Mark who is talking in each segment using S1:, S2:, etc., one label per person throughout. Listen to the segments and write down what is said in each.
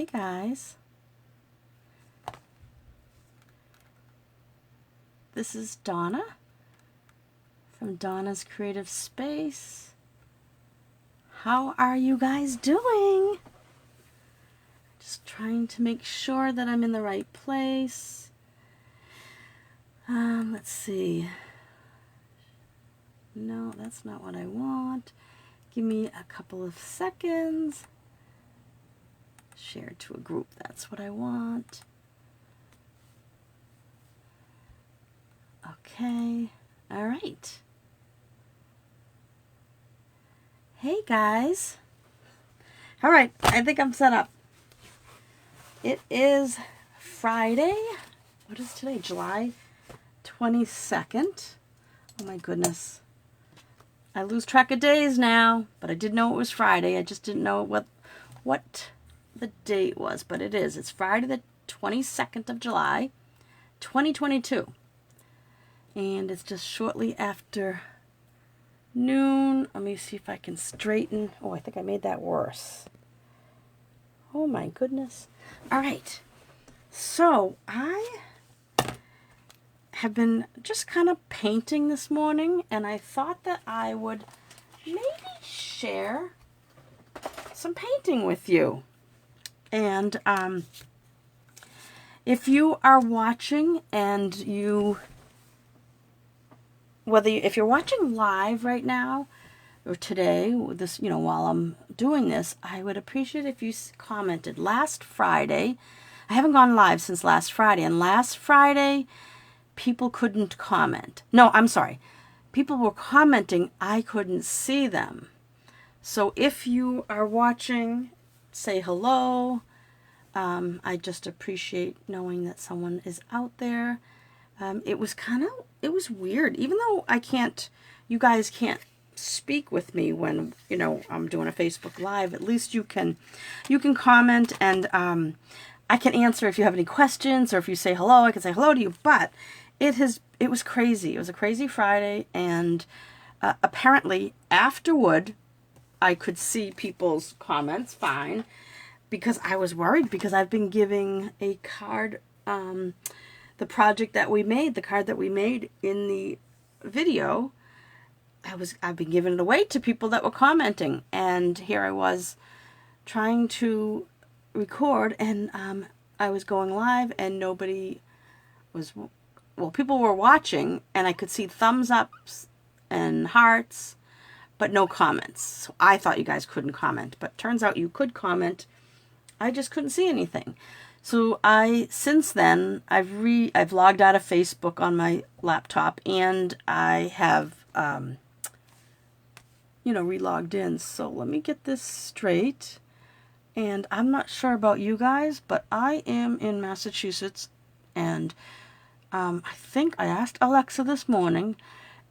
S1: Hey guys. This is Donna from Donna's Creative Space. How are you guys doing? Just trying to make sure that I'm in the right place. Let's see. No, that's not what I want. Give me a couple of seconds. Share to a group, that's what I want. Okay, all right. Hey guys. All right, I think I'm set up. It is Friday. What is today? July 22nd. Oh my goodness. I lose track of days now, but I did know it was Friday. I just didn't know what the date was, but it is. It's Friday the 22nd of July, 2022. And it's just shortly after noon. Let me see if I can straighten. Oh, I think I made that worse. Oh my goodness. All right. So I have been just kind of painting this morning, and I thought that I would maybe share some painting with you. And if you are watching and if you're watching live right now or today, this, while I'm doing this, I would appreciate if you commented. Last Friday, I haven't gone live since last Friday, and last Friday people couldn't comment. No, I'm sorry. People were commenting, I couldn't see them. So if you are watching, say hello. I just appreciate knowing that someone is out there. It was weird. Even though you guys can't speak with me when, I'm doing a Facebook Live, at least you can comment, and I can answer if you have any questions, or if you say hello, I can say hello to you. But it was crazy. It was a crazy Friday, and apparently afterward I could see people's comments fine, because I was worried, because I've been giving a card, the project that we made, the card that we made in the video, I've been giving it away to people that were commenting, and here I was trying to record, and I was going live, and nobody was, people were watching, and I could see thumbs ups and hearts, but no comments. So I thought you guys couldn't comment, but turns out you could comment. I just couldn't see anything. So since then, I've logged out of Facebook on my laptop, and I have, re-logged in. So let me get this straight. And I'm not sure about you guys, but I am in Massachusetts, and I think I asked Alexa this morning,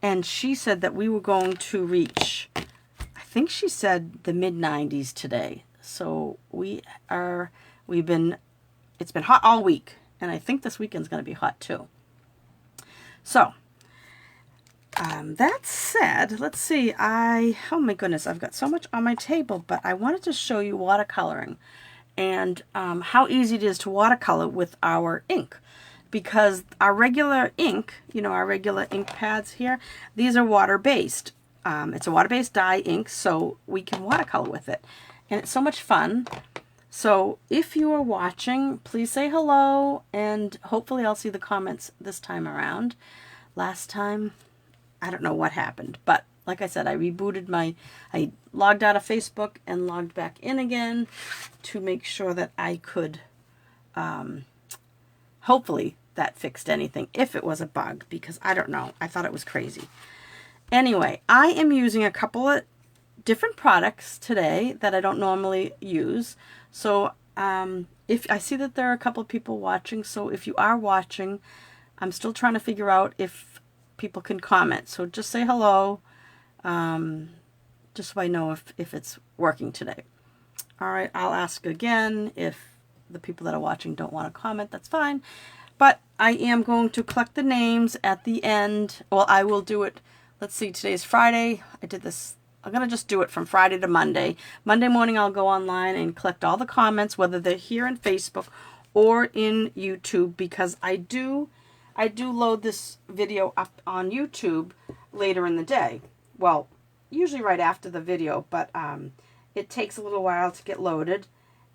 S1: and she said that we were going to reach, I think she said the mid-90s today. So it's been hot all week, and I think this weekend's going to be hot too. So, that said, let's see, oh my goodness, I've got so much on my table, but I wanted to show you watercoloring, and how easy it is to watercolor with our ink. Because our regular ink, our regular ink pads here, these are water-based. It's a water-based dye ink, so we can watercolor with it. And it's so much fun. So if you are watching, please say hello, and hopefully I'll see the comments this time around. Last time, I don't know what happened, but like I said, I logged out of Facebook and logged back in again to make sure that I could, hopefully that fixed anything, if it was a bug, because I don't know. I thought it was crazy. Anyway, I am using a couple of different products today that I don't normally use. So if I see that there are a couple of people watching, so if you are watching, I'm still trying to figure out if people can comment. So just say hello, just so I know if it's working today. All right, I'll ask again. If the people that are watching don't want to comment, that's fine. But I am going to collect the names at the end. Well, I will do it. Let's see, today's Friday. I did this I'm going to just do it from Friday to Monday. Monday morning I'll go online and collect all the comments, whether they're here in Facebook or in YouTube, because I do load this video up on YouTube later in the day. Well, usually right after the video, but it takes a little while to get loaded.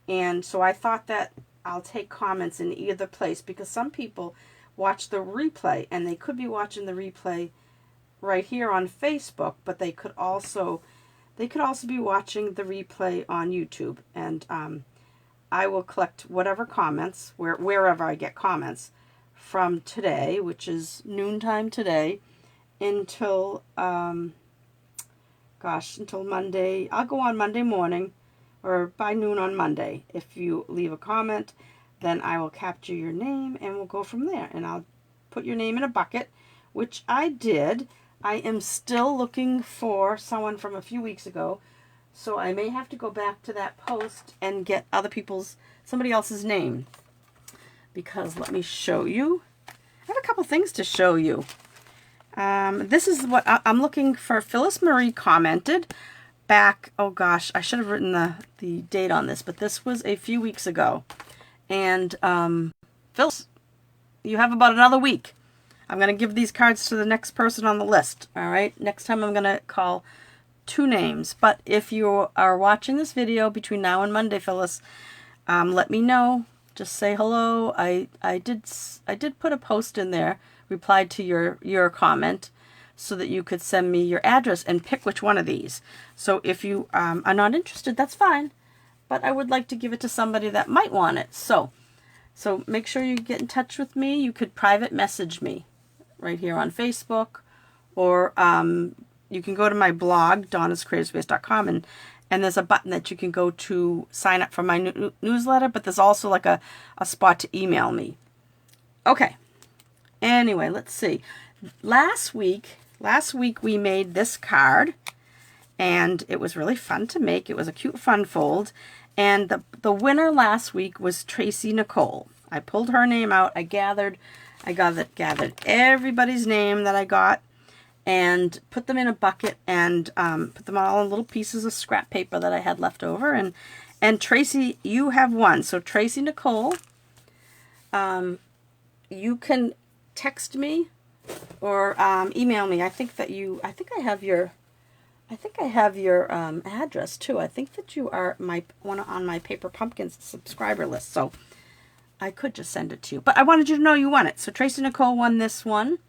S1: And so I thought that I'll take comments in either place, because some people watch the replay and they could be watching the replay right here on Facebook, but they could also be watching the replay on YouTube. And I will collect whatever comments, wherever I get comments, from today, which is noontime today, until until Monday. I'll go on Monday morning, or by noon on Monday. If you leave a comment, then I will capture your name and we'll go from there. And I'll put your name in a bucket, which I did. I am still looking for someone from a few weeks ago, so I may have to go back to that post and get somebody else's name. Because let me show you. I have a couple things to show you. This is what I'm looking for. Phyllis Marie commented back, oh gosh, I should have written the date on this, but this was a few weeks ago. And Phyllis, you have about another week. I'm going to give these cards to the next person on the list. All right. Next time I'm going to call 2 names. But if you are watching this video between now and Monday, Phyllis, let me know. Just say hello. I did put a post in there, replied to your comment, so that you could send me your address and pick which one of these. So if you are not interested, that's fine. But I would like to give it to somebody that might want it. So make sure you get in touch with me. You could private message me right here on Facebook, or you can go to my blog, donnascreativespace.com, and there's a button that you can go to sign up for my newsletter, but there's also like a spot to email me. Okay. Anyway, let's see. Last week we made this card, and it was really fun to make. It was a cute fun fold, and the winner last week was Tracy Nicole. I pulled her name out. I gathered everybody's name that I got and put them in a bucket and put them all in little pieces of scrap paper that I had left over. And Tracy, you have won. So Tracy Nicole, you can text me or email me. I think I have your address too. I think that you are on my Paper Pumpkins subscriber list. So I could just send it to you. But I wanted you to know you won it. So Tracy Nicole won this one.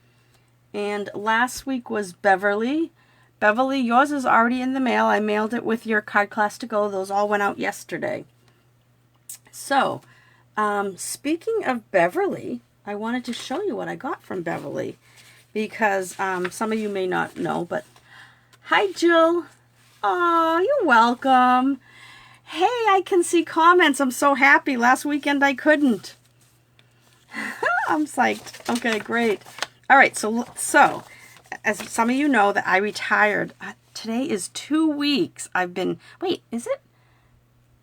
S1: And last week was Beverly. Beverly, yours is already in the mail. I mailed it with your card class to go. Those all went out yesterday. So, speaking of Beverly, I wanted to show you what I got from Beverly. Because some of you may not know, but hi, Jill. Aw, you're welcome. Hey, I can see comments. I'm so happy. Last weekend I couldn't. I'm psyched. Okay, great. All right, so as some of you know that I retired. Today is 2 weeks. Wait, is it?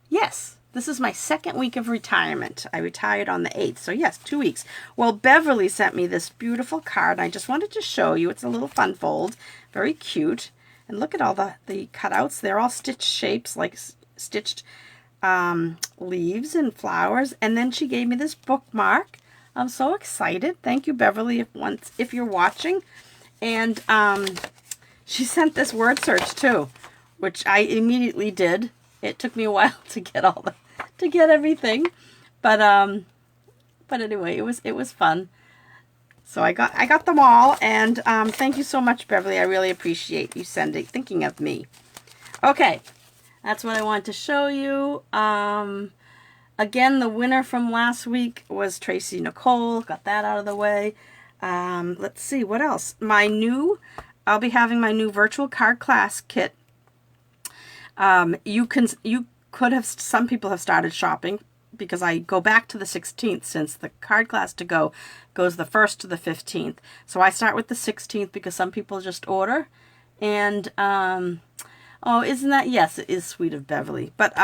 S1: Yes, this is my second week of retirement. I retired on the 8th, so yes, 2 weeks. Well, Beverly sent me this beautiful card, and I just wanted to show you. It's a little fun fold, very cute. And look at all the cutouts. They're all stitched shapes, like stitched leaves and flowers. And then she gave me this bookmark. I'm so excited. Thank you, Beverly, if you're watching. And she sent this word search too, which I immediately did. It took me a while to get everything, but anyway, it was fun. So I got them all, and thank you so much, Beverly. I really appreciate you thinking of me. Okay, that's what I wanted to show you. Again, the winner from last week was Tracy Nicole. Got that out of the way. Let's see, what else? I'll be having my new virtual card class kit. Some people have started shopping, because I go back to the 16th, since the card class to go goes the 1st to the 15th. So I start with the 16th because some people just order. And, oh, isn't that, yes, it is sweet of Beverly. But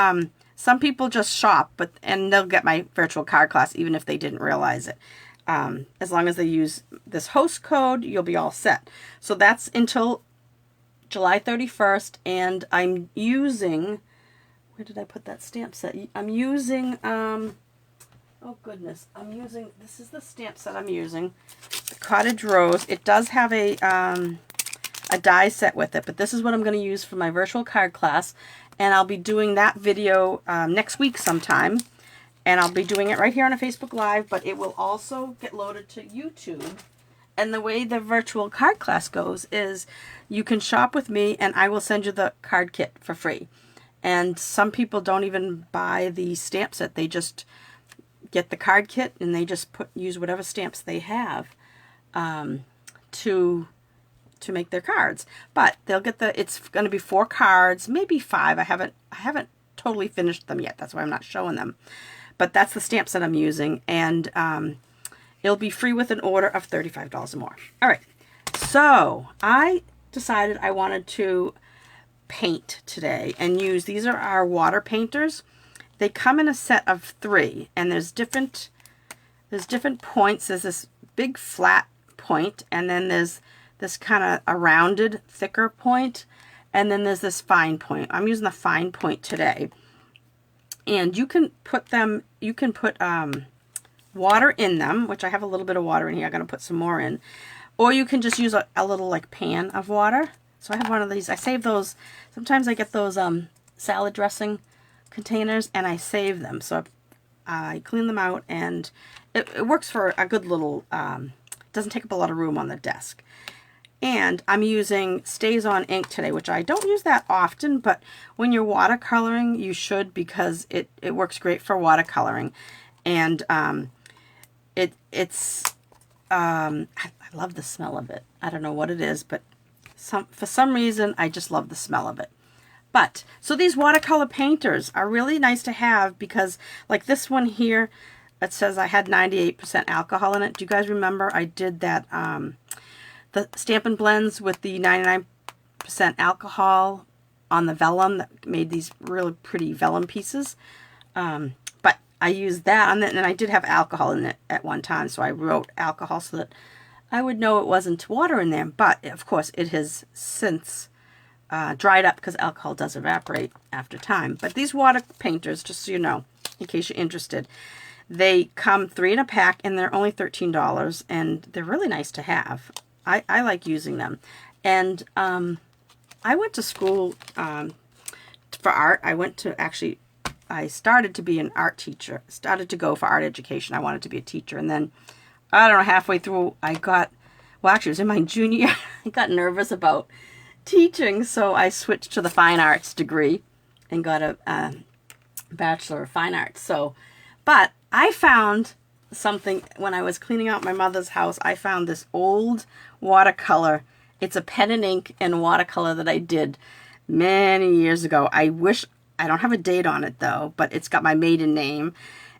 S1: some people just shop, and they'll get my virtual card class even if they didn't realize it. As long as they use this host code, you'll be all set. So that's until July 31st, and I'm using, where did I put that stamp set? I'm using, oh goodness, this is the stamp set I'm using, the Cottage Rose. It does have a die set with it, but this is what I'm going to use for my virtual card class, and I'll be doing that video next week sometime, and I'll be doing it right here on a Facebook Live, but it will also get loaded to YouTube. And the way the virtual card class goes is you can shop with me and I will send you the card kit for free. And some people don't even buy the stamp set. They just get the card kit and they just use whatever stamps they have to make their cards. But they'll get it's going to be 4 cards, maybe 5. I haven't totally finished them yet. That's why I'm not showing them. But that's the stamp set I'm using, and it'll be free with an order of $35 or more. All right, so I decided I wanted to paint today and use, these are our water painters. They come in a set of 3, and there's different points. There's this big flat point, and then there's this kind of a rounded, thicker point, and then there's this fine point. I'm using the fine point today. And you can put water in them, which I have a little bit of water in here. I'm going to put some more in. Or you can just use a little like pan of water. So I have one of these. I save those. Sometimes I get those salad dressing containers and I save them. So I clean them out, and it works for a good little, doesn't take up a lot of room on the desk. And I'm using Stays On ink today, which I don't use that often, but when you're watercoloring, you should, because it works great for watercoloring. And I love the smell of it. I don't know what it is, but for some reason, I just love the smell of it. But, so these watercolor painters are really nice to have, because like this one here, it says I had 98% alcohol in it. Do you guys remember I did that, the Stampin' Blends with the 99% alcohol on the vellum that made these really pretty vellum pieces? But I used that on it, and I did have alcohol in it at one time, so I wrote alcohol so that I would know it wasn't water in there. But, of course, it has since dried up, because alcohol does evaporate after time. But these water painters, just so you know, in case you're interested, they come 3 in a pack, and they're only $13, and they're really nice to have. I like using them. And I went to school for art. I started to be an art teacher. Started to go for art education. I wanted to be a teacher. And then, I don't know, halfway through, well, actually, it was in my junior year. I got nervous about teaching, so I switched to the fine arts degree and got a Bachelor of Fine Arts. So, but I found something when I was cleaning out my mother's house. I found this old watercolor. It's a pen and ink and watercolor that I did many years ago. I don't have a date on it though, but it's got my maiden name,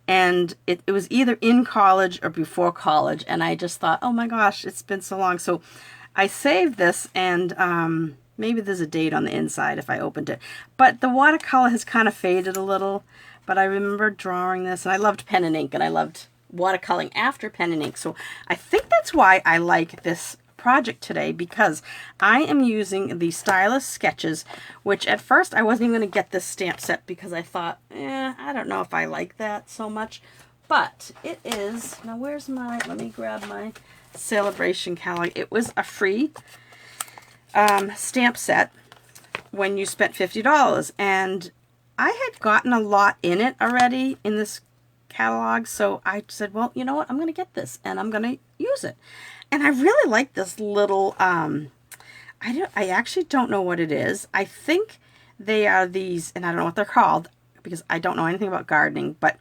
S1: and it was either in college or before college, and I just thought, oh my gosh, it's been so long. So I saved this, and maybe there's a date on the inside if I opened it, but the watercolor has kind of faded a little. But I remember drawing this, and I loved pen and ink, and I loved watercoloring after pen and ink. So I think that's why I like this project today, because I am using the Stylus Sketches, which at first I wasn't even going to get this stamp set, because I thought, I don't know if I like that so much. But it is, now where's let me grab my celebration catalog. It was a free stamp set when you spent $50, and I had gotten a lot in it already in this catalog, so I said, well, you know what, I'm going to get this, and I'm going to use it. And I really like this little, I actually don't know what it is. I think they are these, and I don't know what they're called, because I don't know anything about gardening, but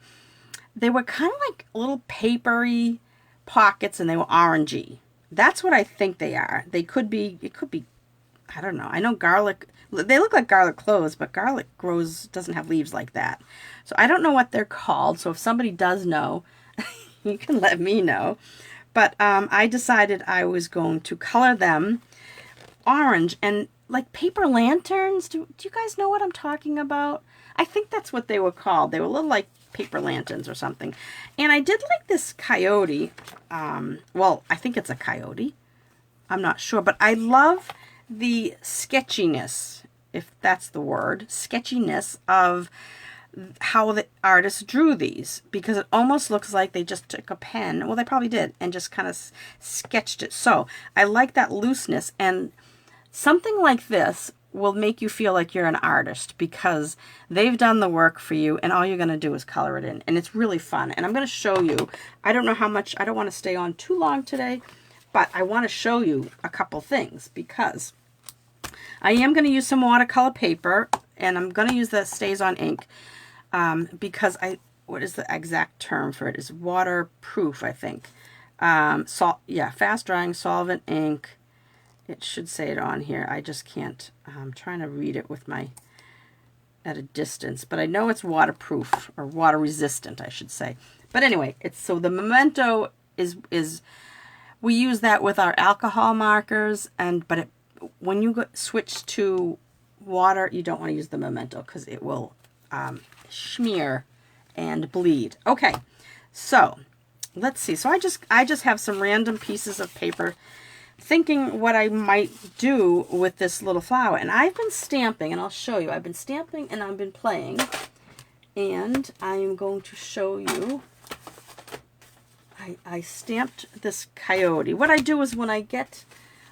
S1: they were kind of like little papery pockets, and they were orangey. That's what I think they are. It could be, I don't know. I know garlic, they look like garlic cloves, but garlic doesn't have leaves like that. So I don't know what they're called. So if somebody does know, you can let me know. But I decided I was going to color them orange, and like paper lanterns. Do you guys know what I'm talking about? I think that's what they were called. They were little like paper lanterns or something. And I did like this coyote. Well, I think it's a coyote. I'm not sure, but I love the sketchiness, if that's the word, sketchiness of how the artist drew these, because it almost looks like they just took a pen, well, they probably did, and just kind of sketched it. So I like that looseness, and something like this will make you feel like you're an artist because they've done the work for you and all you're going to do is color it in, and it's really fun. And I'm going to show you, I don't know how much, I don't want to stay on too long today, but I want to show you a couple things because I am going to use some watercolor paper, and I'm going to use the Stays On ink because what is the exact term for it? Is waterproof, I think. Yeah, fast drying solvent ink. It should say it on here. I just can't. I'm trying to read it with my at a distance, but I know it's waterproof or water resistant, I should say. But anyway, it's so the Memento is we use that with our alcohol markers, but when you switch to water, you don't want to use the Memento because it will smear and bleed. Okay, so let's see. So I just have some random pieces of paper thinking what I might do with this little flower. And I've been stamping, and I'll show you. I've been stamping and I've been playing. And I am going to show you. I stamped this coyote. What I do is when I get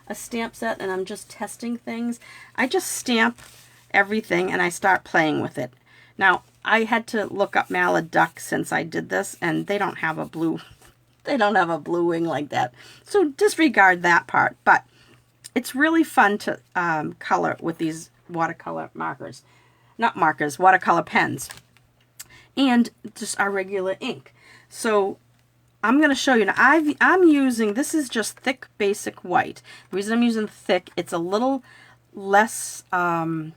S1: a stamp set and I'm just testing things, I just stamp everything and I start playing with it. Now, I had to look up Mallard Duck since I did this, and they don't have a blue wing like that. So disregard that part. But it's really fun to color with these watercolor markers. Not markers, watercolor pens. And just our regular ink. So I'm going to show you. Now, I'm using, this is just thick basic white. The reason I'm using thick, it's a little less, what's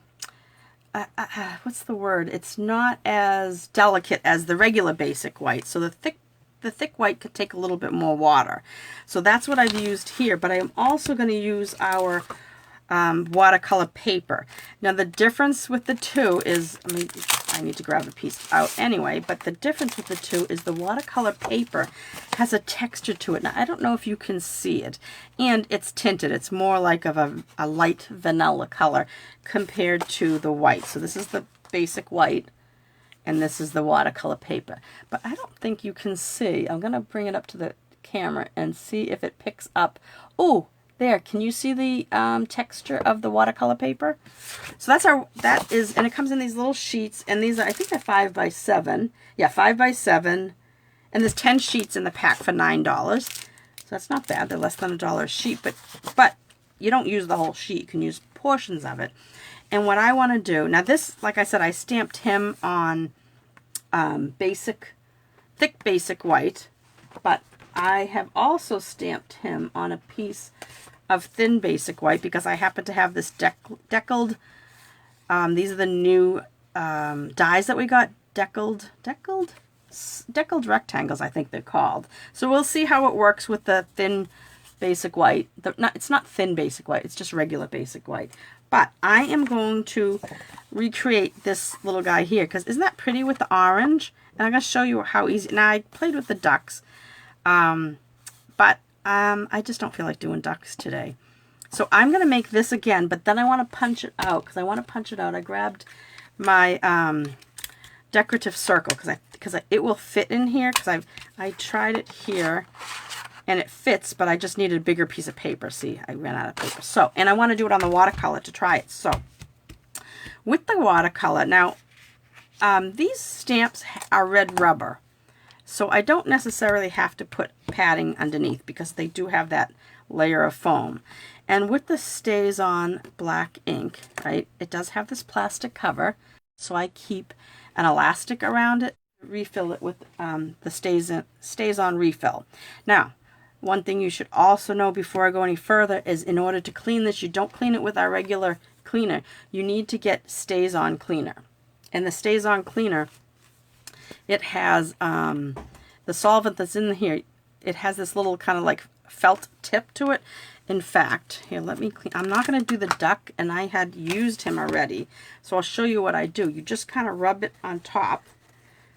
S1: the word? It's not as delicate as the regular basic white. So the thick white could take a little bit more water. So that's what I've used here, but I am also going to use our watercolor paper. Now the difference with the two is, I need to grab a piece out anyway, but the difference with the two is the watercolor paper has a texture to it. Now I don't know if you can see it, and it's tinted. It's more like of a light vanilla color compared to the white. So this is the basic white, and this is the watercolor paper. But I don't think you can see. I'm going to bring it up to the camera and see if it picks up. Oh, there. Can you see the texture of the watercolor paper? So that is, and it comes in these little sheets, and these are, I think they're 5 by 7. Yeah, 5 by 7. And there's 10 sheets in the pack for $9. So that's not bad. They're less than $1 a sheet, but you don't use the whole sheet. You can use portions of it. And what I want to do, now this, like I said, I stamped him on thick basic white, but I have also stamped him on a piece of thin basic white because I happen to have this deckled, these are the new dies that we got, deckled rectangles, I think they're called. So we'll see how it works with the thin basic white. It's not thin basic white, it's just regular basic white. But I am going to recreate this little guy here because isn't that pretty with the orange? And I'm going to show you how easy. Now I played with the ducks, but I just don't feel like doing ducks today. So I'm going to make this again, but then I want to punch it out because I want to punch it out. I grabbed my decorative circle because it will fit in here because I tried it here. And it fits, but I just needed a bigger piece of paper. See, I ran out of paper. So, and I want to do it on the watercolor to try it. So, with the watercolor, now, these stamps are red rubber. So, I don't necessarily have to put padding underneath because they do have that layer of foam. And with the Stays On black ink, right, it does have this plastic cover. So, I keep an elastic around it, refill it with the Stays On refill. Now, one thing you should also know before I go any further is in order to clean this, you don't clean it with our regular cleaner. You need to get Stays On cleaner. And the Stays On cleaner, it has the solvent that's in here. It has this little kind of like felt tip to it. In fact, here, let me clean. I'm not going to do the duck, and I had used him already. So I'll show you what I do. You just kind of rub it on top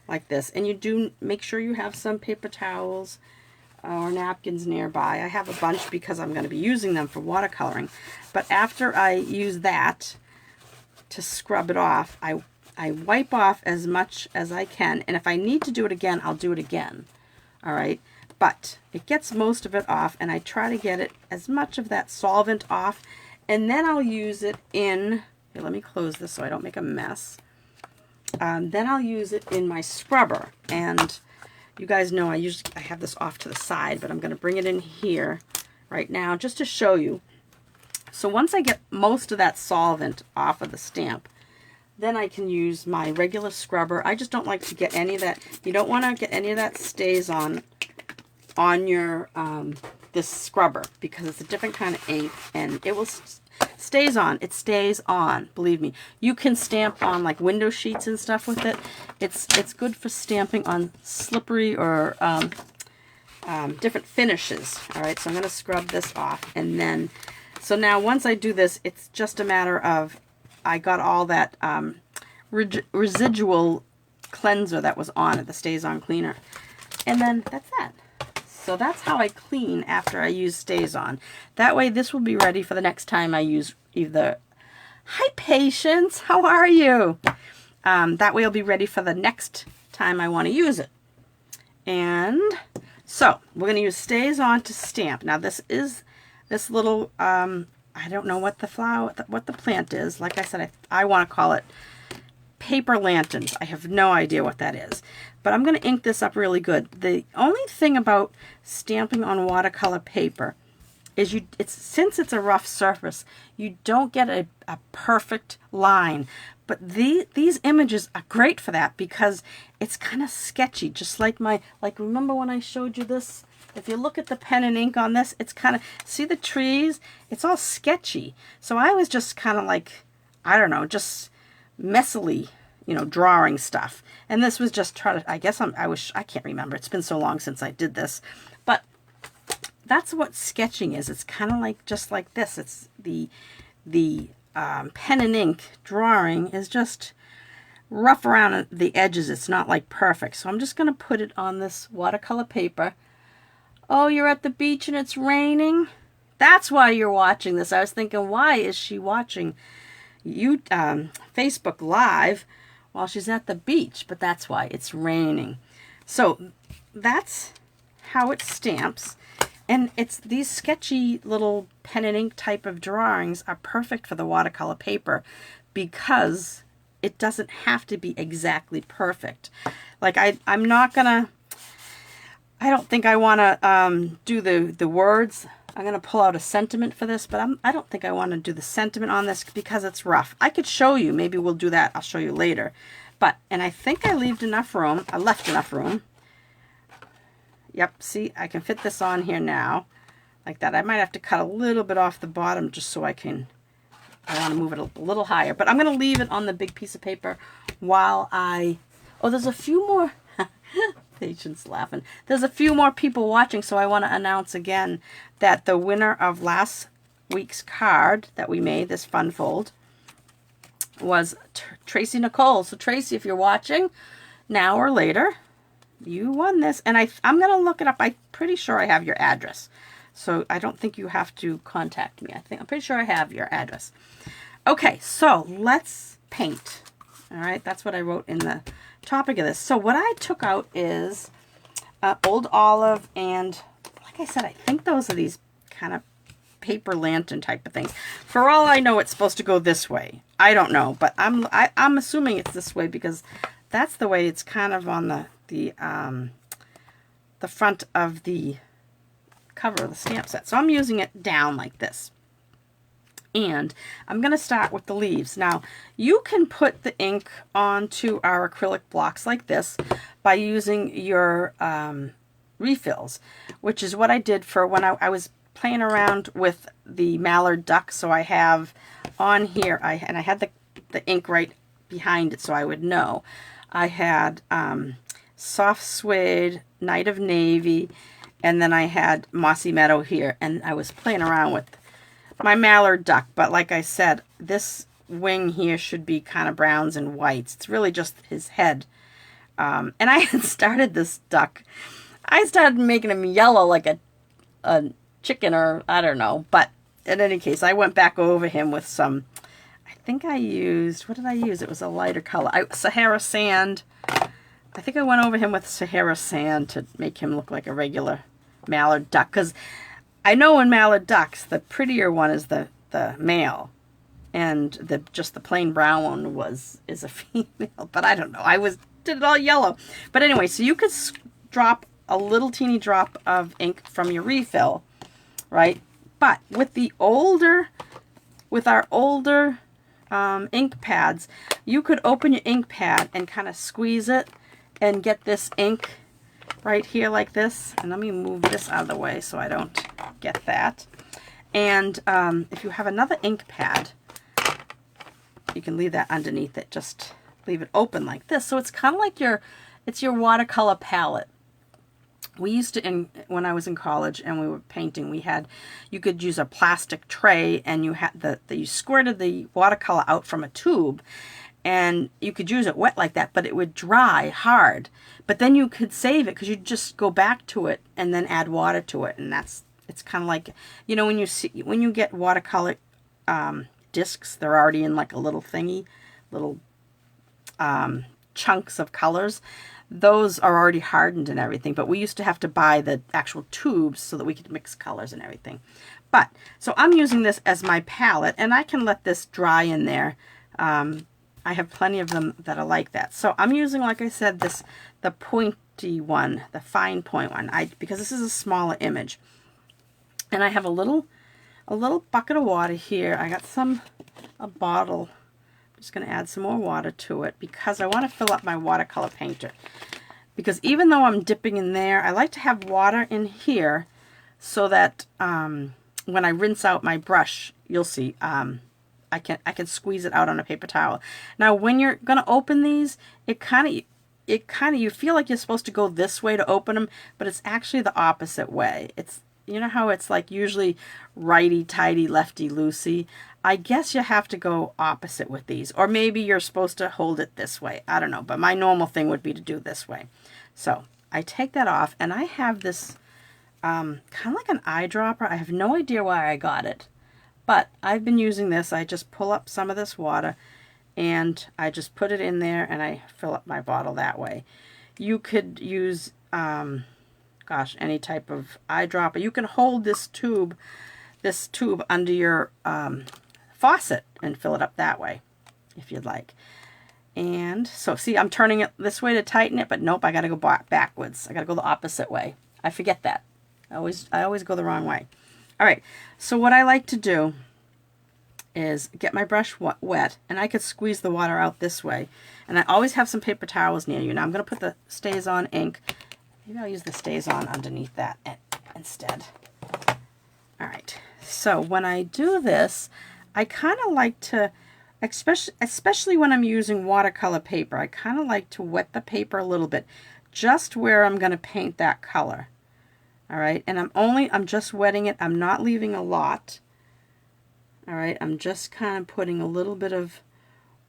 S1: like this. And you do make sure you have some paper towels. or napkins nearby. I have a bunch because I'm going to be using them for watercoloring. But after I use that to scrub it off, I wipe off as much as I can. And if I need to do it again, I'll do it again. All right. But it gets most of it off, and I try to get it as much of that solvent off. And then I'll use it in, here, let me close this so I don't make a mess. Then I'll use it in my scrubber. And you guys know I have this off to the side, but I'm going to bring it in here right now just to show you. So once I get most of that solvent off of the stamp, then I can use my regular scrubber. I just don't like to get any of that. You don't want to get any of that stays on your this scrubber, because it's a different kind of ink, and it will stays on. It stays on, believe me. You can stamp on like window sheets and stuff with it. It's good for stamping on slippery or different finishes. All right, so I'm going to scrub this off, and then so now once I do this, it's just a matter of I got all that residual cleanser that was on it, the Stays On cleaner, and then that's that. So that's how I clean after I use Stays On. That way this will be ready for the next time I use either... Hi, Patience. How are you? That way it'll be ready for the next time I want to use it. And so we're going to use Stays On to stamp. Now this is this little... I don't know what the plant is. Like I said, I want to call it paper lanterns. I have no idea what that is. But I'm going to ink this up really good. The only thing about stamping on watercolor paper is since it's a rough surface, you don't get a perfect line. But these images are great for that because it's kind of sketchy. Just like remember when I showed you this? If you look at the pen and ink on this, it's kind of, see the trees? It's all sketchy. So I was just kind of like, I don't know, just messily, drawing stuff. And this was just I can't remember. It's been so long since I did this. But that's what sketching is. It's kind of like, just like this. It's the pen and ink drawing is just rough around the edges. It's not like perfect. So I'm just going to put it on this watercolor paper. Oh, you're at the beach and it's raining? That's why you're watching this. I was thinking, why is she watching Facebook Live while she's at the beach? But that's why. It's raining. So that's how it stamps. And it's these sketchy little pen and ink type of drawings are perfect for the watercolor paper because it doesn't have to be exactly perfect. Like I'm not going to... I don't think I want to do the words. I'm going to pull out a sentiment for this, but I don't think I want to do the sentiment on this because it's rough. I could show you. Maybe we'll do that. I'll show you later. And I think I left enough room. Yep, see, I can fit this on here now like that. I might have to cut a little bit off the bottom just so I want to move it a little higher. But I'm going to leave it on the big piece of paper while oh, there's a few more... Patience laughing. There's a few more people watching, so I want to announce again that the winner of last week's card that we made, this fun fold, was Tracy Nicole. So Tracy, if you're watching now or later, you won this. And I'm going to look it up. I'm pretty sure I have your address. So I don't think you have to contact me. I'm pretty sure I have your address. Okay, so let's paint. All right, that's what I wrote in the topic of this. So what I took out is Old Olive, and like I said, I think those are these kind of paper lantern type of things. For all I know, it's supposed to go this way. I don't know, but I'm assuming it's this way because that's the way it's kind of on the front of the cover of the stamp set. So I'm using it down like this. And I'm going to start with the leaves. Now, you can put the ink onto our acrylic blocks like this by using your refills, which is what I did for when I was playing around with the Mallard Duck. So I have on here, I had the ink right behind it so I would know. I had Soft Suede, Night of Navy, and then I had Mossy Meadow here. And I was playing around with my Mallard Duck, but like I said, this wing here should be kind of browns and whites. It's really just his head. And I had started this duck. I started making him yellow like a chicken, or I don't know. But in any case, I went back over him with some, I think I used, what did I use? It was a lighter color. Sahara Sand. I think I went over him with Sahara Sand to make him look like a regular Mallard Duck. Because I know in Mallard Ducks, the prettier one is the male. And just the plain brown one is a female. But I don't know. Did it all yellow. But anyway, so you could drop a little teeny drop of ink from your refill, right? But with our older ink pads, you could open your ink pad and kind of squeeze it and get this ink right here like this. And let me move this out of the way so I don't get that. And if you have another ink pad, you can leave that underneath it. Just leave it open like this. So it's kind of like it's your watercolor palette. We used to, when I was in college and we were painting, you could use a plastic tray, and you had you squirted the watercolor out from a tube, and you could use it wet like that, but it would dry hard. But then you could save it because you'd just go back to it and then add water to it, and it's kind of like, you know, when you get watercolor discs, they're already in like a little thingy, little chunks of colors. Those are already hardened and everything, but we used to have to buy the actual tubes so that we could mix colors and everything. But, so I'm using this as my palette, and I can let this dry in there. I have plenty of them that are like that. So I'm using, like I said, the pointy one, the fine point one, because this is a smaller image. And I have a little bucket of water here. I got a bottle. Just going to add some more water to it because I want to fill up my watercolor painter. Because even though I'm dipping in there, I like to have water in here so that when I rinse out my brush, you'll see, I can squeeze it out on a paper towel. Now, when you're going to open these, it kind of you feel like you're supposed to go this way to open them, but it's actually the opposite way. You know how it's like usually righty-tighty, lefty-loosey? I guess you have to go opposite with these. Or maybe you're supposed to hold it this way. I don't know. But my normal thing would be to do this way. So I take that off, and I have this kind of like an eyedropper. I have no idea why I got it. But I've been using this. I just pull up some of this water, and I just put it in there, and I fill up my bottle that way. You could use, any type of eyedropper. You can hold this tube under your faucet and fill it up that way if you'd like. And so see, I'm turning it this way to tighten it, but nope, I got to go backwards. I got to go the opposite way. I forget that. I always go the wrong way. All right, so what I like to do is get my brush wet, and I could squeeze the water out this way. And I always have some paper towels near you. Now I'm going to put the Stays On ink. Maybe I'll use the Stays On underneath that instead. All right, so when I do this, I kind of like to, especially when I'm using watercolor paper, I kind of like to wet the paper a little bit, just where I'm going to paint that color. All right, and I'm just wetting it. I'm not leaving a lot. All right, I'm just kind of putting a little bit of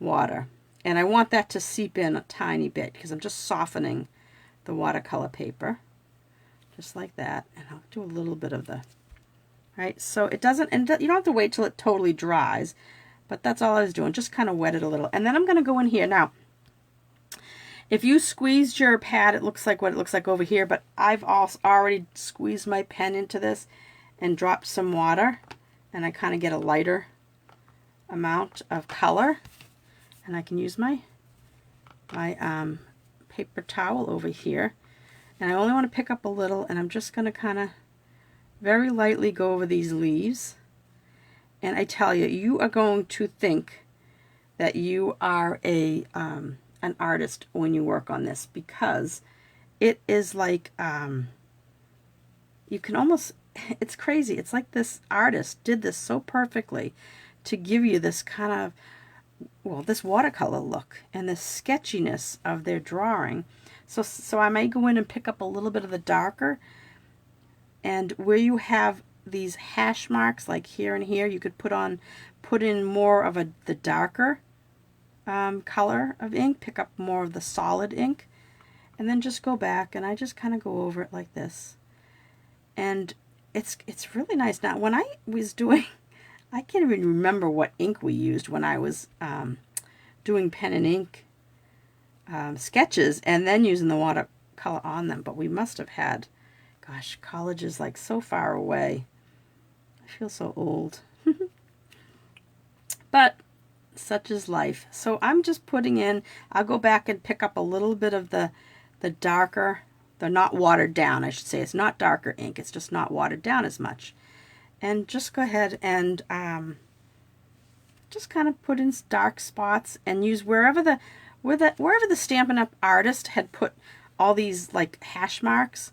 S1: water, and I want that to seep in a tiny bit because I'm just softening the watercolor paper, just like that. And I'll do a little bit of the. Right, so it doesn't, and you don't have to wait till it totally dries, but that's all I was doing, just kind of wet it a little. And then I'm going to go in here. Now, if you squeezed your pad, it looks like what it looks like over here, but I've also already squeezed my pen into this and dropped some water, and I kind of get a lighter amount of color, and I can use my paper towel over here, and I only want to pick up a little, and I'm just going to kind of very lightly go over these leaves. And I tell you, you are going to think that you are an artist when you work on this, because it is like, you can almost, it's crazy. It's like this artist did this so perfectly to give you this kind of, well, this watercolor look and the sketchiness of their drawing. So I may go in and pick up a little bit of the darker, and where you have these hash marks like here and here, you could put in more of the darker color of ink, pick up more of the solid ink, and then just go back, and I just kind of go over it like this. And it's really nice. Now, when I was doing, I can't even remember what ink we used when I was doing pen and ink sketches and then using the watercolor on them. But we must have had, gosh, college is like so far away. I feel so old. But such is life. So I'm just putting in, I'll go back and pick up a little bit of the darker, the not watered down, I should say. It's not darker ink, it's just not watered down as much. And just go ahead and just kind of put in dark spots and use wherever the Stampin' Up! Artist had put all these like hash marks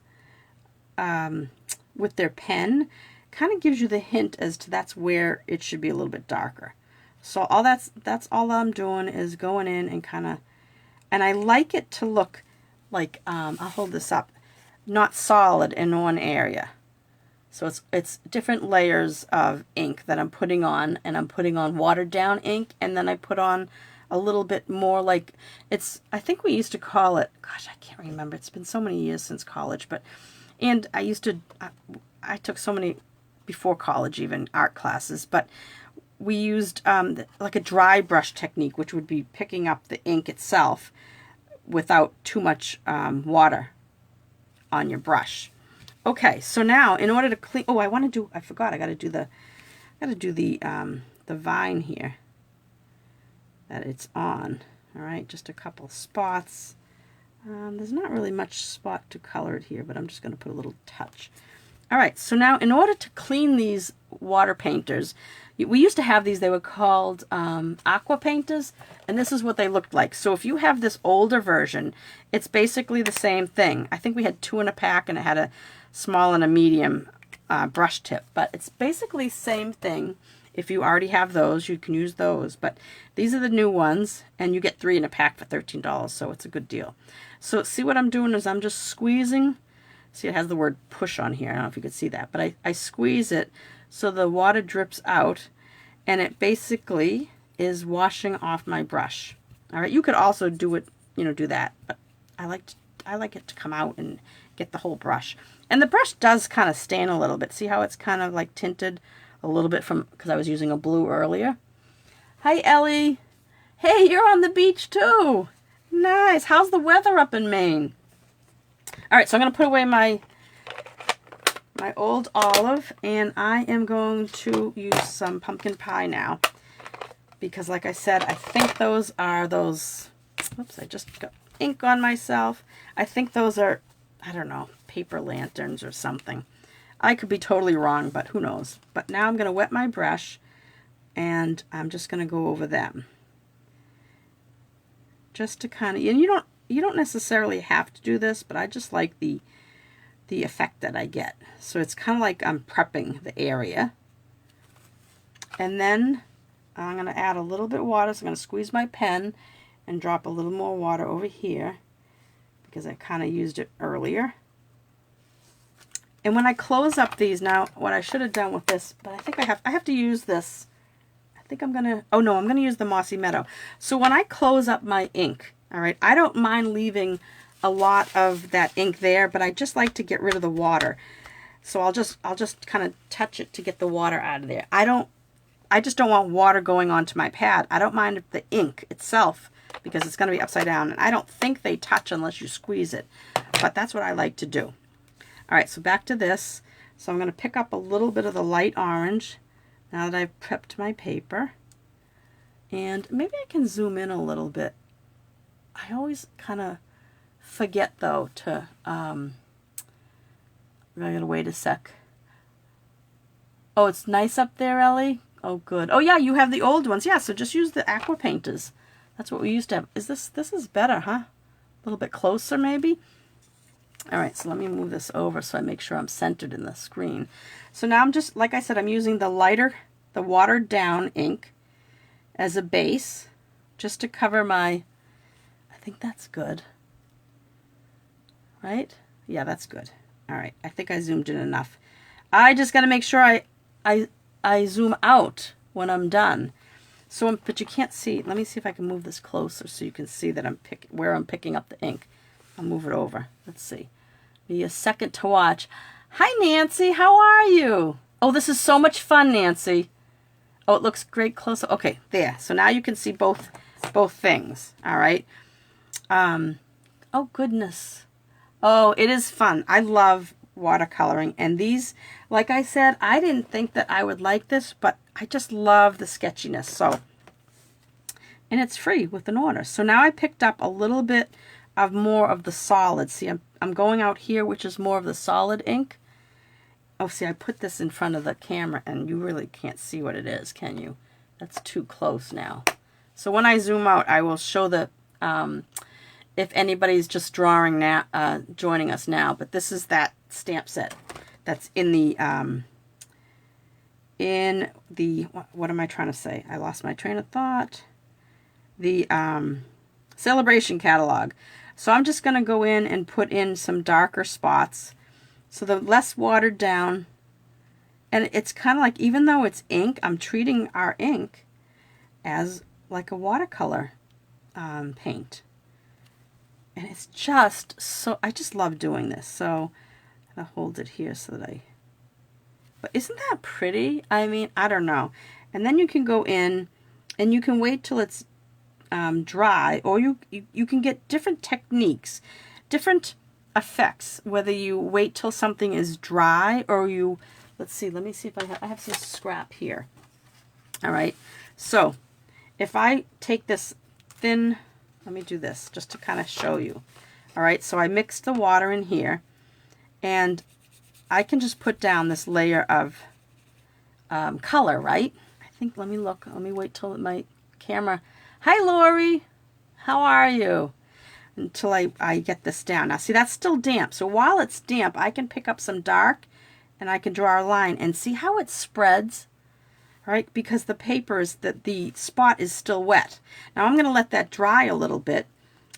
S1: with their pen, kind of gives you the hint as to that's where it should be a little bit darker. So all that's all I'm doing is going in and kind of, and I like it to look like, I'll hold this up, not solid in one area. So it's different layers of ink that I'm putting on, and I'm putting on watered down ink, and then I put on a little bit more like, I think we used to call it, gosh, I can't remember. It's been so many years since college, and I took so many, before college even, art classes, but we used like a dry brush technique, which would be picking up the ink itself without too much water on your brush. Okay, so now in order to clean, I forgot, I got to do the vine here that it's on. All right, just a couple spots. There's not really much spot to color it here, but I'm just going to put a little touch. All right, so now in order to clean these water painters, we used to have these, they were called aqua painters, and this is what they looked like. So if you have this older version, it's basically the same thing. I think we had 2 in a pack, and it had a small and a medium brush tip, but it's basically the same thing. If you already have those, you can use those, but these are the new ones, and you get 3 in a pack for $13, so it's a good deal. So see, what I'm doing is I'm just squeezing. See, it has the word push on here. I don't know if you could see that, but I squeeze it so the water drips out, and it basically is washing off my brush. All right, you could also do it, do that, but I like it to come out and get the whole brush. And the brush does kind of stain a little bit. See how it's kind of like tinted a little bit because I was using a blue earlier. Hi, Ellie. Hey, you're on the beach too. Nice. How's the weather up in Maine? All right, so I'm going to put away my old olive, and I am going to use some pumpkin pie now, because like I said, I think those are those, oops, I just got ink on myself. I think those are, I don't know, paper lanterns or something. I could be totally wrong, but who knows. But now I'm going to wet my brush, and I'm just going to go over them. Just to kind of, and you don't necessarily have to do this, but I just like the effect that I get. So it's kind of like I'm prepping the area. And then I'm going to add a little bit of water. So I'm going to squeeze my pen and drop a little more water over here, because I kind of used it earlier. And when I close up these, now what I should have done with this, but I think I have to use this. I think I'm going to, oh no, I'm going to use the Mossy Meadow. So when I close up my ink, all right, I don't mind leaving a lot of that ink there, but I just like to get rid of the water. So I'll just kind of touch it to get the water out of there. I just don't want water going onto my pad. I don't mind the ink itself, because it's going to be upside down, and I don't think they touch unless you squeeze it, but that's what I like to do. All right, so back to this. So I'm going to pick up a little bit of the light orange now that I've prepped my paper, and maybe I can zoom in a little bit. I always kind of forget though to I'm gonna wait a sec. Oh, it's nice up there, Ellie. Oh, good. Oh yeah, you have the old ones. Yeah, so just use the aqua painters. That's what we used to have. This is better, huh? A little bit closer maybe. All right, so let me move this over so I make sure I'm centered in the screen. So now I'm just, like I said, I'm using the watered down ink as a base, just to cover my, I think that's good. Right? Yeah, that's good. All right, I think I zoomed in enough. I just got to make sure I zoom out when I'm done. So, but you can't see. Let me see if I can move this closer so you can see that where I'm picking up the ink. I'll move it over. Let's see. Be a second to watch. Hi, Nancy. How are you? Oh, this is so much fun, Nancy. Oh, it looks great close up. Okay, there. So now you can see both things. All right. Oh, goodness. Oh, it is fun. I love watercoloring. And these, like I said, I didn't think that I would like this, but I just love the sketchiness. So, and it's free with an order. So now I picked up a little bit of more of the solid. See, I'm going out here, which is more of the solid ink. Oh, see, I put this in front of the camera, and you really can't see what it is, can you? That's too close now. So when I zoom out, I will show the, if anybody's just drawing now, joining us now. But this is that stamp set that's in the, what am I trying to say? I lost my train of thought. The celebration catalog. So I'm just going to go in and put in some darker spots. So the less watered down, and it's kind of like, even though it's ink, I'm treating our ink as like a watercolor paint. And it's just so, I just love doing this. So I'll hold it here so that but isn't that pretty? I mean, I don't know. And then you can go in and you can wait till it's dry, or you can get different techniques, different effects, whether you wait till something is dry or you, let's see, let me see if I have some scrap here. All right, so if I take this thin, let me do this just to kind of show you. All right, so I mixed the water in here, and I can just put down this layer of color, right? I think, let me look, let me wait till my camera. Hi, Lori, how are you? Until I get this down. Now see, that's still damp. So while it's damp, I can pick up some dark and I can draw a line and see how it spreads, right? Because the paper is, the spot is still wet. Now I'm going to let that dry a little bit,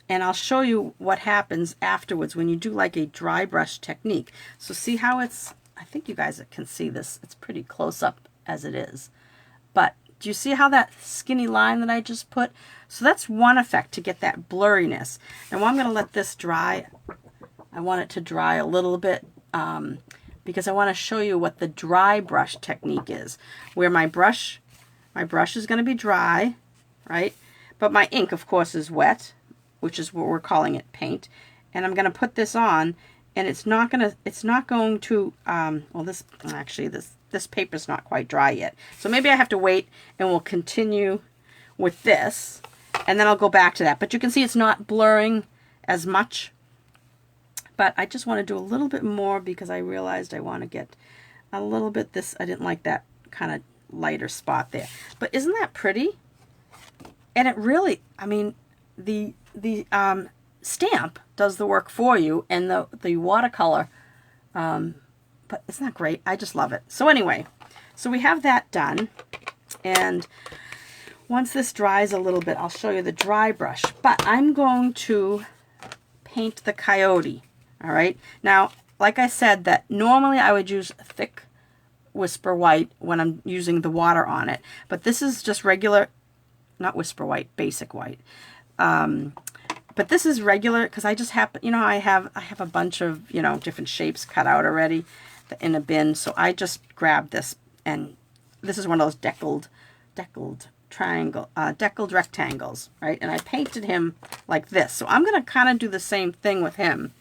S1: and I'll show you what happens afterwards when you do like a dry brush technique. So see how it's, I think you guys can see this. It's pretty close up as it is. But do you see how that skinny line that I just put? So that's one effect to get that blurriness. Now I'm going to let this dry. I want it to dry a little bit because I want to show you what the dry brush technique is. Where my brush is going to be dry, right? But my ink, of course, is wet, which is what we're calling it paint. And I'm going to put this on, and it's not going to, well, this paper's not quite dry yet. So maybe I have to wait, and we'll continue with this, and then I'll go back to that. But you can see it's not blurring as much. But I just want to do a little bit more because I realized I want to get a little bit this. I didn't like that kind of lighter spot there. But isn't that pretty? And it really, I mean, the stamp does the work for you, and the watercolor, but it's not great. I just love it. So anyway, so we have that done, and once this dries a little bit, I'll show you the dry brush. But I'm going to paint the coyote. All right. Now, like I said, that normally I would use thick Whisper White when I'm using the water on it, but this is just regular, not Whisper White, basic white. But this is regular because I just have, I have a bunch of, different shapes cut out already in a bin. So I just grabbed this, and this is one of those deckled rectangles, right? And I painted him like this. So I'm going to kind of do the same thing with him.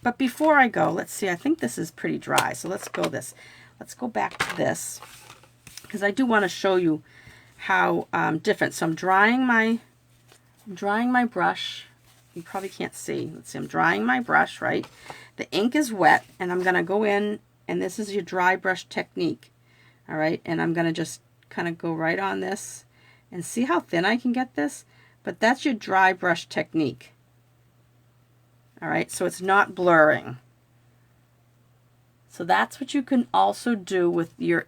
S1: But before I go, let's see, I think this is pretty dry. So let's go back to this because I do want to show you how different. So I'm drying my brush. You probably can't see. Let's see, I'm drying my brush, right? The ink is wet, and I'm going to go in, and this is your dry brush technique, all right? And I'm going to just kind of go right on this and see how thin I can get this. But that's your dry brush technique, all right? So it's not blurring. So that's what you can also do with your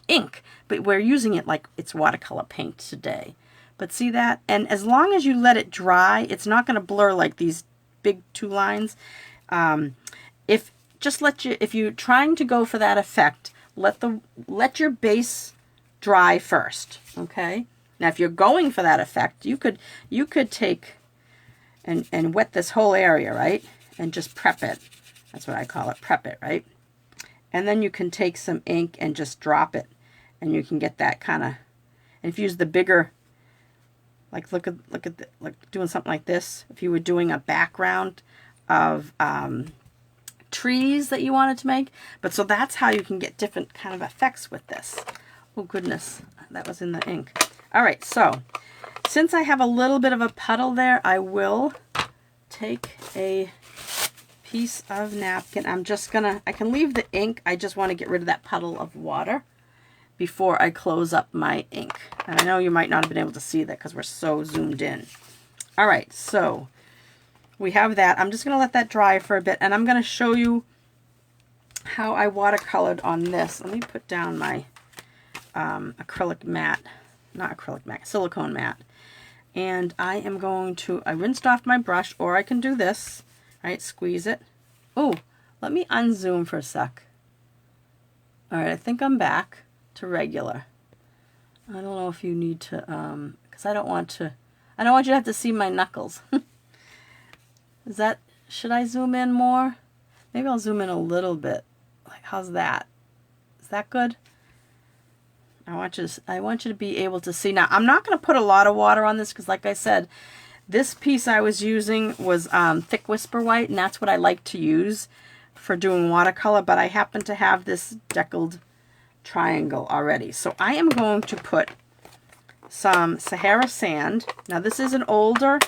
S1: ink, but we're using it like it's watercolor paint today. But see that? And as long as you let it dry, it's not going to blur like these big two lines. If you're trying to go for that effect, let your base dry first. Okay. Now, if you're going for that effect, you could take and wet this whole area, right? And just prep it. That's what I call it, prep it, right? And then you can take some ink and just drop it, and you can get that kind of, and if you use the bigger, like look at like doing something like this, if you were doing a background of trees that you wanted to make. But so that's how you can get different kind of effects with this. Oh goodness, that was in the ink. All right, so since I have a little bit of a puddle there, I will take a piece of napkin. I'm just gonna, I can leave the ink, I just want to get rid of that puddle of water before I close up my ink. And I know you might not have been able to see that because we're so zoomed in. All right, so we have that. I'm just going to let that dry for a bit, and I'm going to show you how I watercolored on this. Let me put down my acrylic matte, not acrylic matte, silicone matte. And I am going to, I rinsed off my brush, or I can do this, right, squeeze it. Oh, let me unzoom for a sec. All right, I think I'm back to regular. I don't know if you need to, because I don't want you to have to see my knuckles. Is that, should I zoom in more? Maybe I'll zoom in a little bit. Like, how's that? Is that good? I want you to be able to see. Now, I'm not going to put a lot of water on this because, like I said, this piece I was using was thick Whisper White, and that's what I like to use for doing watercolor, but I happen to have this deckled triangle already. So I am going to put some Sahara Sand. Now, this is an older,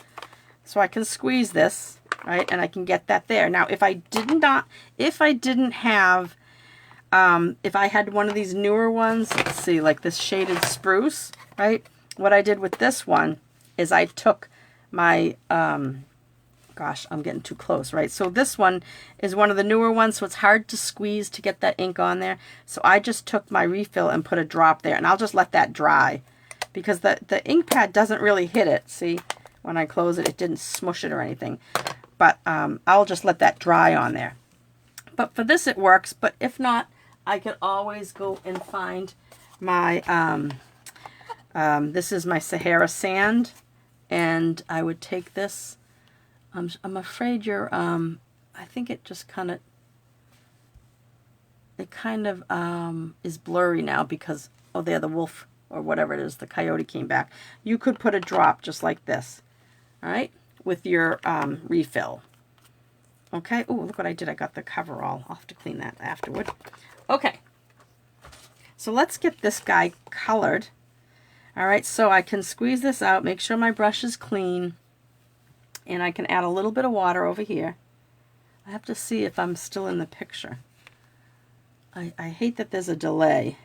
S1: so I can squeeze this, right, and I can get that there. Now, if I had one of these newer ones, let's see, like this shaded spruce, right, what I did with this one is I took my, gosh, I'm getting too close, right, so this one is one of the newer ones, so it's hard to squeeze to get that ink on there, so I just took my refill and put a drop there, and I'll just let that dry, because the ink pad doesn't really hit it, see, when I close it, it didn't smush it or anything, but I'll just let that dry on there. But for this it works, but if not, I could always go and find my, this is my Sahara Sand, and I would take this, I'm afraid you're, I think it just kind of, is blurry now because, oh, there, the wolf, or whatever it is, the coyote came back. You could put a drop just like this, all right, with your refill. Okay, oh, look what I did. I got the cover all. I'll have to clean that afterward. Okay, so let's get this guy colored. All right, so I can squeeze this out, make sure my brush is clean, and I can add a little bit of water over here. I have to see if I'm still in the picture. I hate that there's a delay.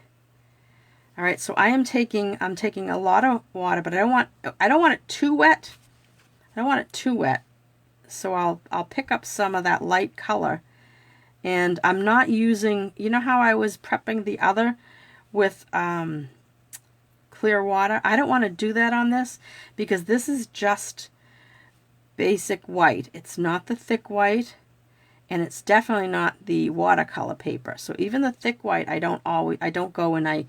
S1: All right, so I'm taking a lot of water, but I don't want it too wet. I don't want it too wet. So I'll pick up some of that light color, and I'm not using, you know how I was prepping the other with clear water? I don't want to do that on this because this is just basic white. It's not the thick white, and it's definitely not the watercolor paper. So even the thick white, I don't go and I